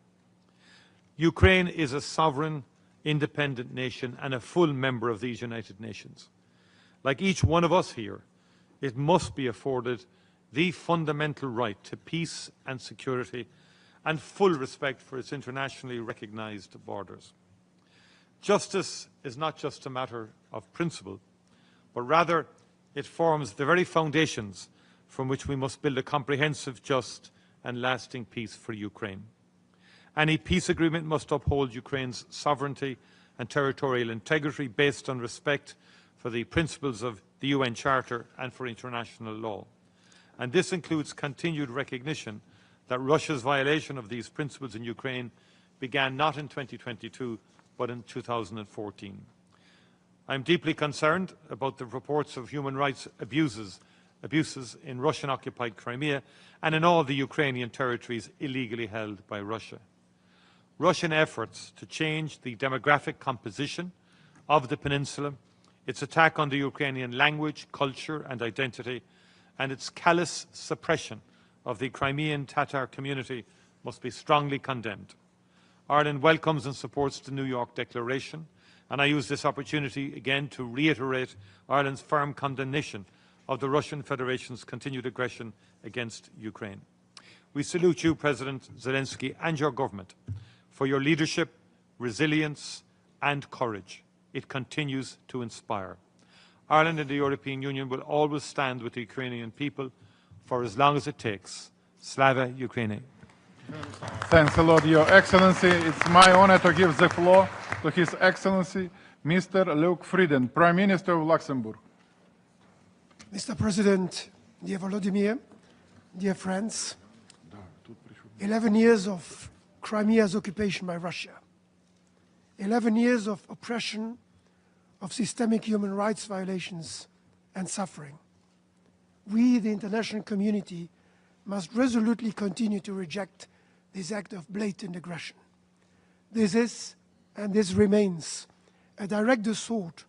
Ukraine is a sovereign, independent nation and a full member of these United Nations. Like each one of us here, it must be afforded the fundamental right to peace and security and full respect for its internationally recognised borders. Justice is not just a matter of principle, but rather it forms the very foundations from which we must build a comprehensive, just and lasting peace for Ukraine. Any peace agreement must uphold Ukraine's sovereignty and territorial integrity based on respect for the principles of the UN Charter and for international law. And this includes continued recognition that Russia's violation of these principles in Ukraine began not in 2022, but in 2014. I am deeply concerned about the reports of human rights abuses in Russian-occupied Crimea and in all the Ukrainian territories illegally held by Russia. Russian efforts to change the demographic composition of the peninsula, its attack on the Ukrainian language, culture and identity, and its callous suppression of the Crimean Tatar community must be strongly condemned. Ireland welcomes and supports the New York Declaration, and I use this opportunity again to reiterate Ireland's firm condemnation of the Russian Federation's continued aggression against Ukraine. We salute you, President Zelensky, and your government for your leadership, resilience and courage. It continues to inspire. Ireland and the European Union will always stand with the Ukrainian people for as long as it takes. Slava Ukraini. Thanks a lot, Your Excellency. It's my honor to give the floor to His Excellency, Mr. Luc Frieden, Prime Minister of Luxembourg. Mr. President, dear Volodymyr, dear friends, 11 years of Crimea's occupation by Russia, 11 years of oppression, of systemic human rights violations and suffering. We, the international community, must resolutely continue to reject this act of blatant aggression. This is, and this remains, a direct assault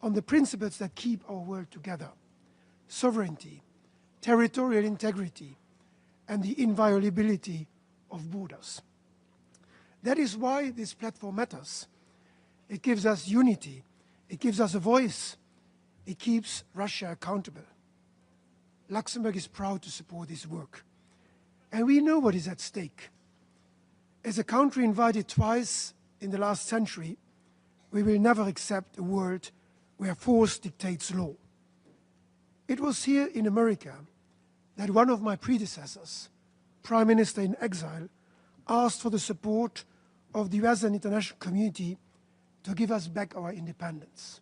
on the principles that keep our world together: sovereignty, territorial integrity, and the inviolability of borders. That is why this platform matters. It gives us unity, it gives us a voice, it keeps Russia accountable. Luxembourg is proud to support this work. And we know what is at stake. As a country invaded twice in the last century, we will never accept a world where force dictates law. It was here in America that one of my predecessors, Prime Minister in exile, asked for the support of the US and international community to give us back our independence.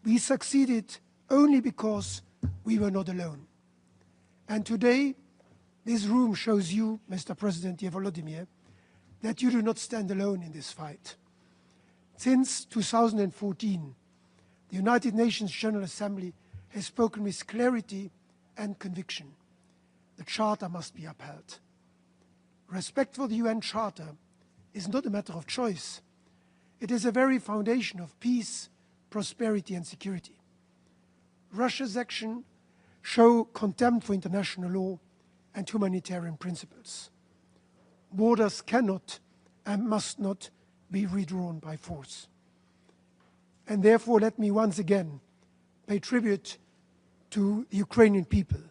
We succeeded only because we were not alone. And today, this room shows you, Mr. President, dear Volodymyr, that you do not stand alone in this fight. Since 2014, the United Nations General Assembly has spoken with clarity and conviction. The Charter must be upheld. Respect for the UN Charter is not a matter of choice. It is a very foundation of peace, prosperity, and security. Russia's action show contempt for international law and humanitarian principles. Borders cannot and must not be redrawn by force. And therefore, let me once again pay tribute to the Ukrainian people,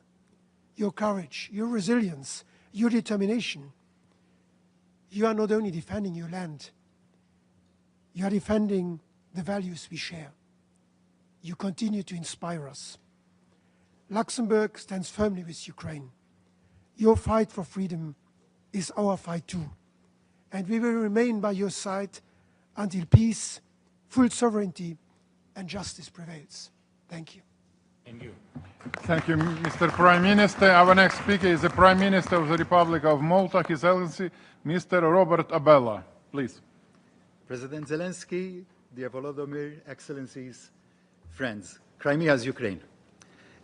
your courage, your resilience, your determination. You are not only defending your land, you are defending the values we share. You continue to inspire us. Luxembourg stands firmly with Ukraine. Your fight for freedom is our fight too. And we will remain by your side until peace, full sovereignty, and justice prevails. Thank you. Thank you. Thank you, Mr. Prime Minister. Our next speaker is the Prime Minister of the Republic of Malta, His Excellency, Mr. Robert Abella. Please. President Zelensky, dear Volodymyr, Excellencies, friends, Crimea is Ukraine.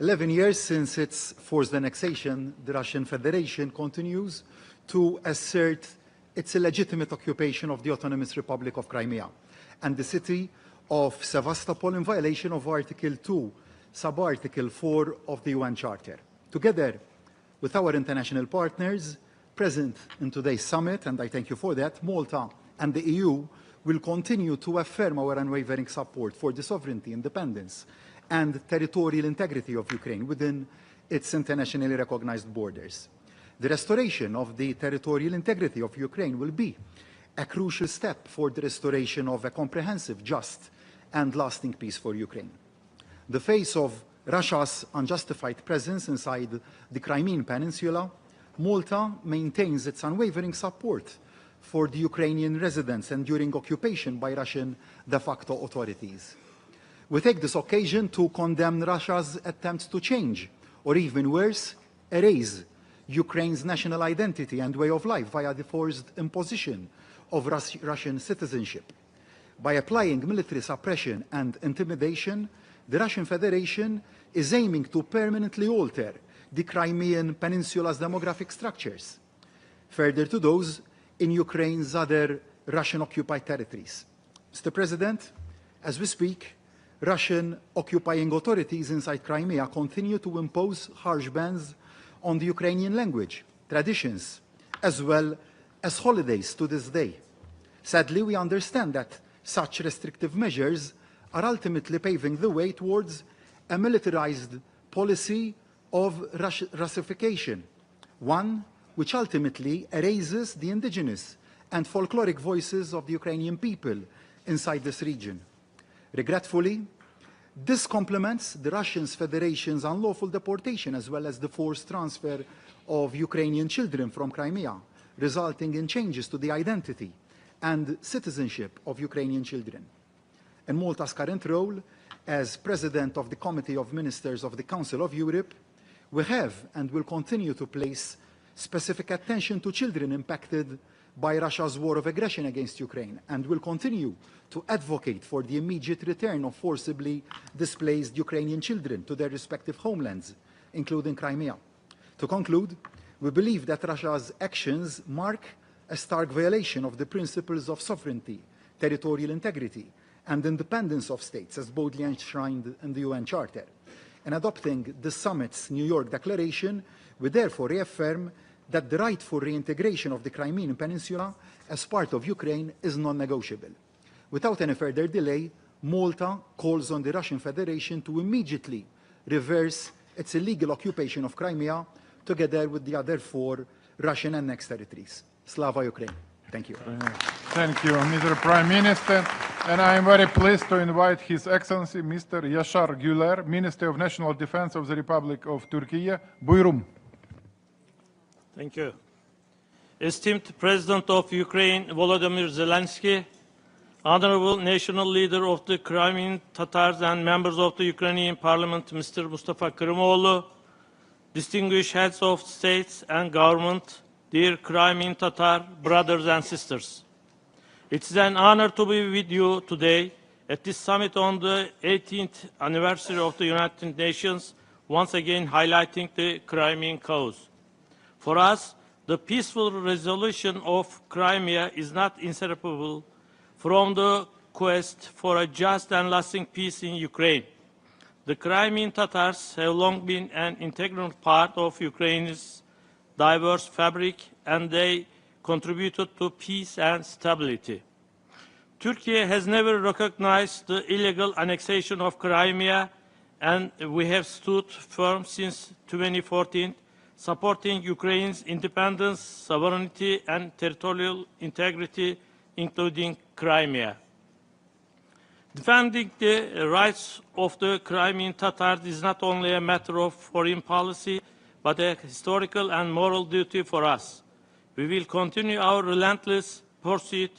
11 years since its forced annexation, the Russian Federation continues to assert its illegitimate occupation of the Autonomous Republic of Crimea and the city of Sevastopol in violation of Article 2, Sub-Article 4 of the UN Charter. Together with our international partners present in today's summit, and I thank you for that, Malta and the EU will continue to affirm our unwavering support for the sovereignty, independence, and territorial integrity of Ukraine within its internationally recognized borders. The restoration of the territorial integrity of Ukraine will be a crucial step for the restoration of a comprehensive, just, and lasting peace for Ukraine. The face of Russia's unjustified presence inside the Crimean Peninsula, Malta maintains its unwavering support for the Ukrainian residents enduring occupation by Russian de facto authorities. We take this occasion to condemn Russia's attempts to change, or even worse, erase Ukraine's national identity and way of life via the forced imposition of Russian citizenship. By applying military suppression and intimidation, the Russian Federation is aiming to permanently alter the Crimean Peninsula's demographic structures, further to those in Ukraine's other Russian-occupied territories. Mr. President, as we speak, Russian occupying authorities inside Crimea continue to impose harsh bans on the Ukrainian language, traditions, as well as holidays to this day. Sadly, we understand that such restrictive measures are ultimately paving the way towards a militarized policy of Russification, one which ultimately erases the indigenous and folkloric voices of the Ukrainian people inside this region. Regretfully, this complements the Russian Federation's unlawful deportation as well as the forced transfer of Ukrainian children from Crimea, resulting in changes to the identity and citizenship of Ukrainian children. In Malta's current role as President of the Committee of Ministers of the Council of Europe, we have and will continue to place specific attention to children impacted by Russia's war of aggression against Ukraine, and will continue to advocate for the immediate return of forcibly displaced Ukrainian children to their respective homelands, including Crimea. To conclude, we believe that Russia's actions mark a stark violation of the principles of sovereignty, territorial integrity, and independence of states as boldly enshrined in the UN Charter. In adopting the summit's New York Declaration, we therefore reaffirm that the right for reintegration of the Crimean Peninsula as part of Ukraine is non-negotiable. Without any further delay, Malta calls on the Russian Federation to immediately reverse its illegal occupation of Crimea, together with the other 4 Russian annexed territories. Slava Ukraine. Thank you. Thank you, Mr. Prime Minister. And I am very pleased to invite His Excellency Mr. Yaşar Güler, Minister of National Defense of the Republic of Turkey. Buyurun. Thank you. Esteemed President of Ukraine, Volodymyr Zelensky, Honorable National Leader of the Crimean Tatars and members of the Ukrainian Parliament, Mr. Mustafa, distinguished heads of states and government, dear Crimean Tatar brothers and sisters. It is an honor to be with you today at this summit on the 18th anniversary of the United Nations, once again highlighting the Crimean cause. For us, the peaceful resolution of Crimea is not inseparable from the quest for a just and lasting peace in Ukraine. The Crimean Tatars have long been an integral part of Ukraine's diverse fabric, and they contributed to peace and stability. Turkey has never recognized the illegal annexation of Crimea, and we have stood firm since 2014, supporting Ukraine's independence, sovereignty, and territorial integrity, including Crimea. Defending the rights of the Crimean Tatars is not only a matter of foreign policy, but a historical and moral duty for us. We will continue our relentless pursuit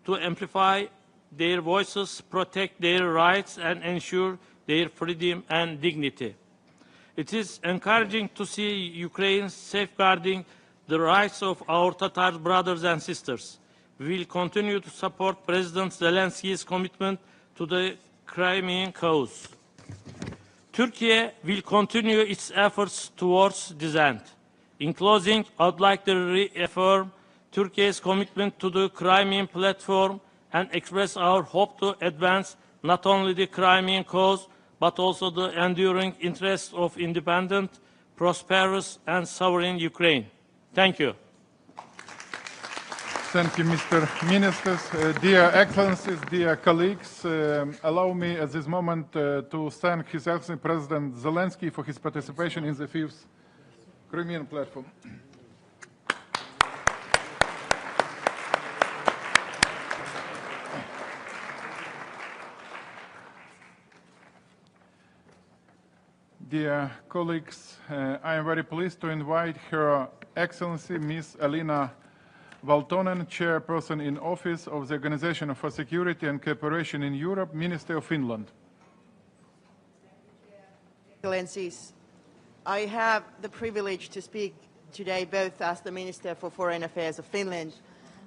to amplify their voices, protect their rights, and ensure their freedom and dignity. It is encouraging to see Ukraine safeguarding the rights of our Tatar brothers and sisters. We will continue to support President Zelenskyy's commitment to the Crimean cause. Turkey will continue its efforts towards this end. In closing, I would like to reaffirm Turkey's commitment to the Crimean platform and express our hope to advance not only the Crimean cause, but also the enduring interests of independent, prosperous, and sovereign Ukraine. Thank you. Thank you, Mr. Ministers. Dear Excellencies, dear colleagues, allow me at this moment to thank His Excellency President Zelensky for his participation in the 5th Crimean platform. Dear colleagues, I am very pleased to invite Her Excellency Ms. Alina Valtonen, Chairperson in Office of the Organization for Security and Cooperation in Europe, Minister of Finland. Excellencies, I have the privilege to speak today both as the Minister for Foreign Affairs of Finland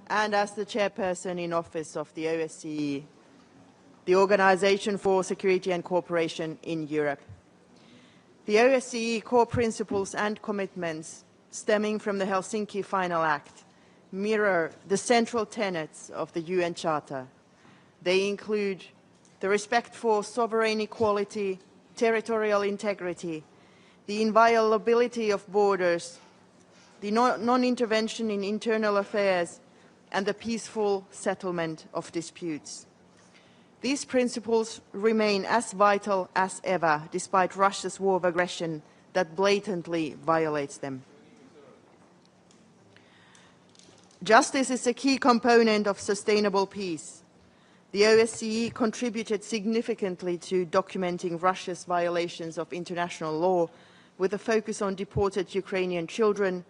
and as the Chairperson in Office of the OSCE, the Organization for Security and Cooperation in Europe. The OSCE core principles and commitments stemming from the Helsinki Final Act mirror the central tenets of the UN Charter. They include the respect for sovereign equality, territorial integrity, the inviolability of borders, the non-intervention in internal affairs, and the peaceful settlement of disputes. These principles remain as vital as ever, despite Russia's war of aggression that blatantly violates them. Justice is a key component of sustainable peace. The OSCE contributed significantly to documenting Russia's violations of international law, with a focus on deported Ukrainian children,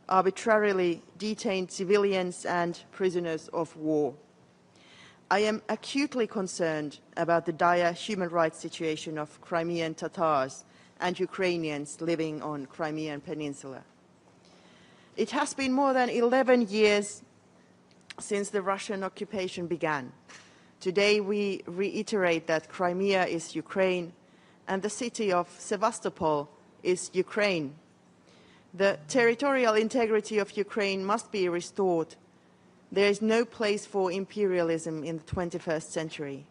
arbitrarily detained civilians, and prisoners of war. I am acutely concerned about the dire human rights situation of Crimean Tatars and Ukrainians living on Crimean Peninsula. It has been more than 11 years since the Russian occupation began. Today we reiterate that Crimea is Ukraine and the city of Sevastopol is Ukraine. The territorial integrity of Ukraine must be restored. There is no place for imperialism in the 21st century.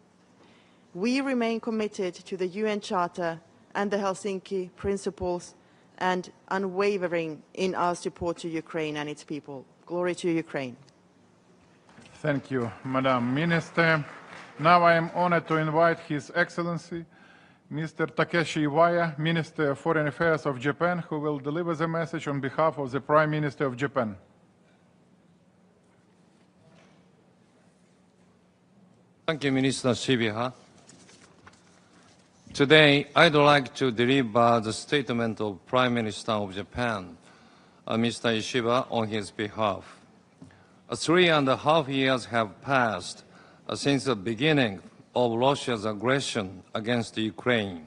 We remain committed to the UN Charter and the Helsinki principles and unwavering in our support to Ukraine and its people. Glory to Ukraine. Thank you, Madam Minister. Now I am honored to invite His Excellency Mr. Takeshi Iwaya, Minister of Foreign Affairs of Japan, who will deliver the message on behalf of the Prime Minister of Japan. Thank you, Minister Shibiha. Today, I'd like to deliver the statement of Prime Minister of Japan, Mr. Ishiba, on his behalf. 3.5 years have passed since the beginning of Russia's aggression against Ukraine.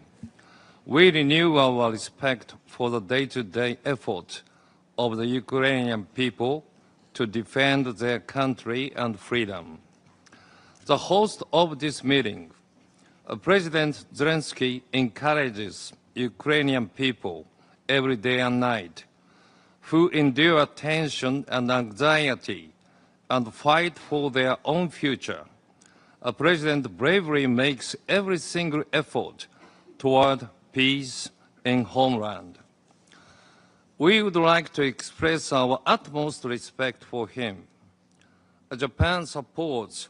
We renew our respect for the day-to-day effort of the Ukrainian people to defend their country and freedom. The host of this meeting, President Zelenskyy, encourages Ukrainian people every day and night who endure tension and anxiety and fight for their own future. A president bravely makes every single effort toward peace in homeland. We would like to express our utmost respect for him. Japan supports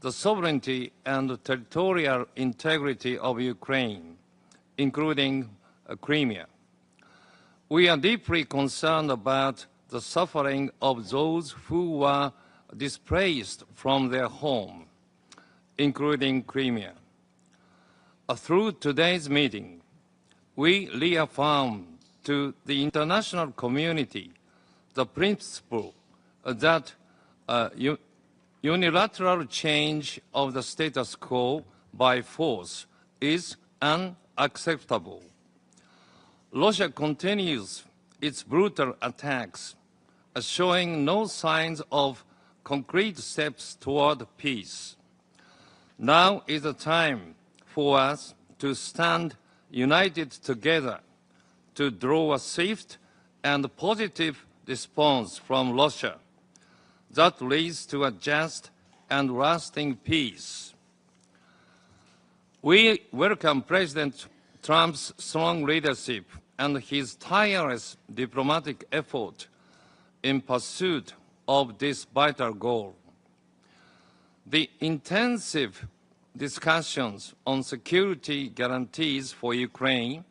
the sovereignty and territorial integrity of Ukraine, including Crimea. We are deeply concerned about the suffering of those who were displaced from their home, including Crimea. Through today's meeting, we reaffirm to the international community the principle that unilateral change of the status quo by force is unacceptable. Russia continues its brutal attacks, showing no signs of concrete steps toward peace. Now is the time for us to stand united together to draw a swift and positive response from Russia that leads to a just and lasting peace. We welcome President Trump's strong leadership and his tireless diplomatic effort in pursuit of this vital goal. The intensive discussions on security guarantees for Ukraine,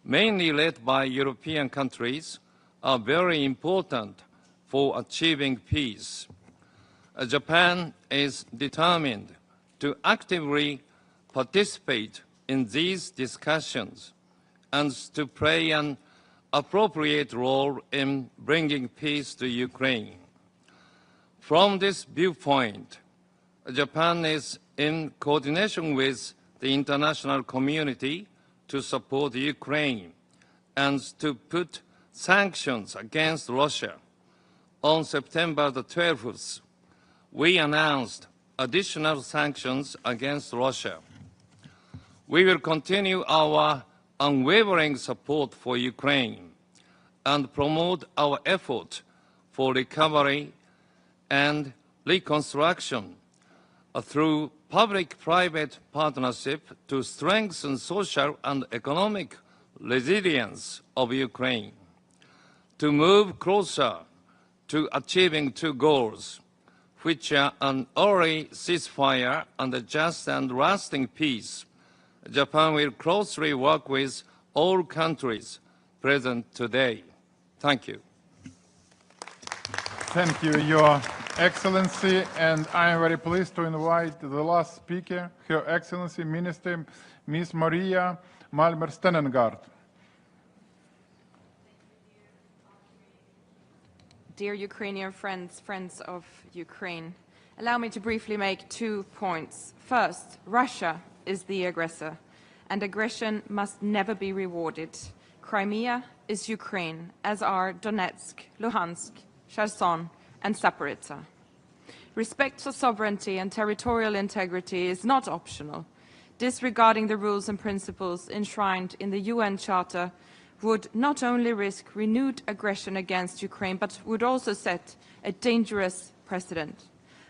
mainly led by European countries, are very important for achieving peace. Japan is determined to actively participate in these discussions and to play an appropriate role in bringing peace to Ukraine. From this viewpoint, Japan is in coordination with the international community to support Ukraine and to put sanctions against Russia. On September the 12th, we announced additional sanctions against Russia. We will continue our unwavering support for Ukraine and promote our effort for recovery and reconstruction through public-private partnership to strengthen social and economic resilience of Ukraine, to move closer to achieving two goals, which are an early ceasefire and a just and lasting peace. Japan will closely work with all countries present today. Thank you. Thank you, Your Excellency, and I am very pleased to invite the last speaker, Her Excellency Minister Ms. Maria Malmer-Stenengard. Dear Ukrainian friends, friends of Ukraine, allow me to briefly make 2 points. First, Russia is the aggressor, and aggression must never be rewarded. Crimea is Ukraine, as are Donetsk, Luhansk, Kherson, and Zaporizhzhia. Respect for sovereignty and territorial integrity is not optional. Disregarding the rules and principles enshrined in the UN Charter would not only risk renewed aggression against Ukraine, but would also set a dangerous precedent.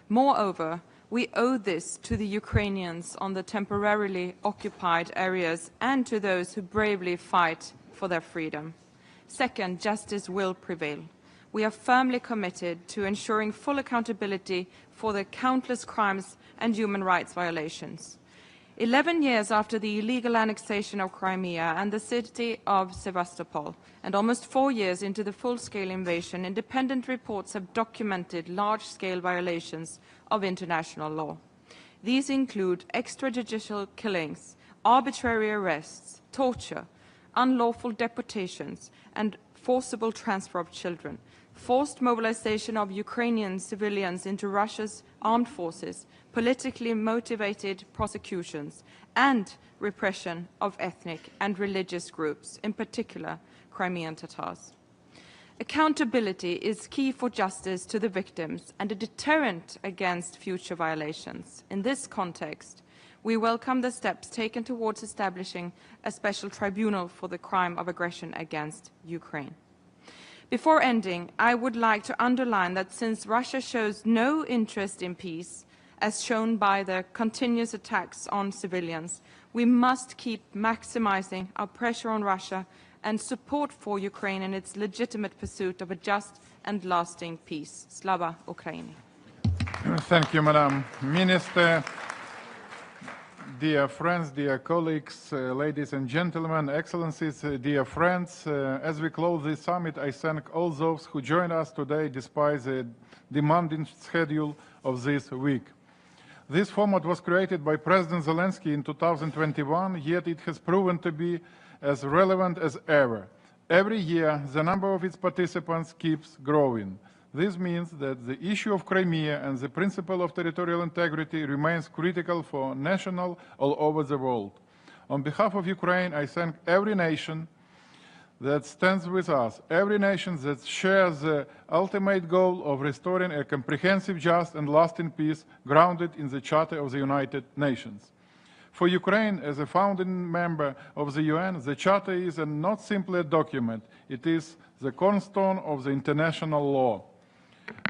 Moreover, we owe this to the Ukrainians on the temporarily occupied areas and to those who bravely fight for their freedom. Second, justice will prevail. We are firmly committed to ensuring full accountability for the countless crimes and human rights violations. 11 years after the illegal annexation of Crimea and the city of Sevastopol, and almost 4 years into the full-scale invasion, independent reports have documented large-scale violations of international law. These include extrajudicial killings, arbitrary arrests, torture, unlawful deportations, and forcible transfer of children, forced mobilization of Ukrainian civilians into Russia's armed forces, politically motivated prosecutions, and repression of ethnic and religious groups, in particular Crimean Tatars. Accountability is key for justice to the victims and a deterrent against future violations. In this context, we welcome the steps taken towards establishing a special tribunal for the crime of aggression against Ukraine. Before ending, I would like to underline that since Russia shows no interest in peace, as shown by the continuous attacks on civilians, we must keep maximizing our pressure on Russia and support for Ukraine in its legitimate pursuit of a just and lasting peace. Slava Ukraini. Thank you, Madam Minister. Dear friends, dear colleagues, ladies and gentlemen, excellencies, dear friends, as we close this summit, I thank all those who joined us today despite the demanding schedule of this week. This format was created by President Zelenskyy in 2021, yet it has proven to be as relevant as ever. Every year, the number of its participants keeps growing. This means that the issue of Crimea and the principle of territorial integrity remains critical for nations all over the world. On behalf of Ukraine, I thank every nation that stands with us, every nation that shares the ultimate goal of restoring a comprehensive, just and lasting peace grounded in the Charter of the United Nations. For Ukraine, as a founding member of the UN, the Charter is not simply a document, it is the cornerstone of the international law.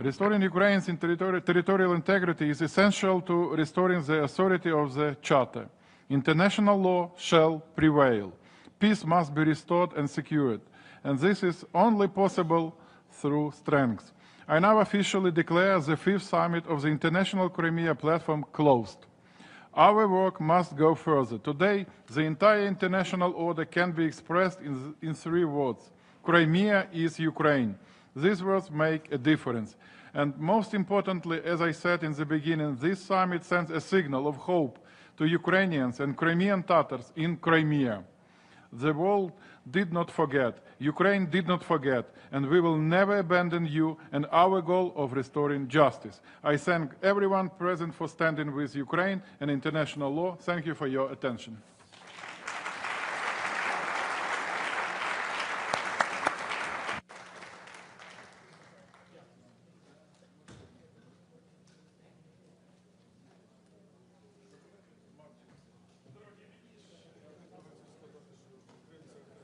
Restoring Ukraine's territorial integrity is essential to restoring the authority of the Charter. International law shall prevail. Peace must be restored and secured, and this is only possible through strength. I now officially declare the 5th summit of the International Crimea Platform closed. Our work must go further. Today, the entire international order can be expressed in 3 words. Crimea is Ukraine. These words make a difference. And most importantly, as I said in the beginning, this summit sends a signal of hope to Ukrainians and Crimean Tatars in Crimea. The world did not forget, Ukraine did not forget, and we will never abandon you and our goal of restoring justice. I thank everyone present for standing with Ukraine and international law. Thank you for your attention.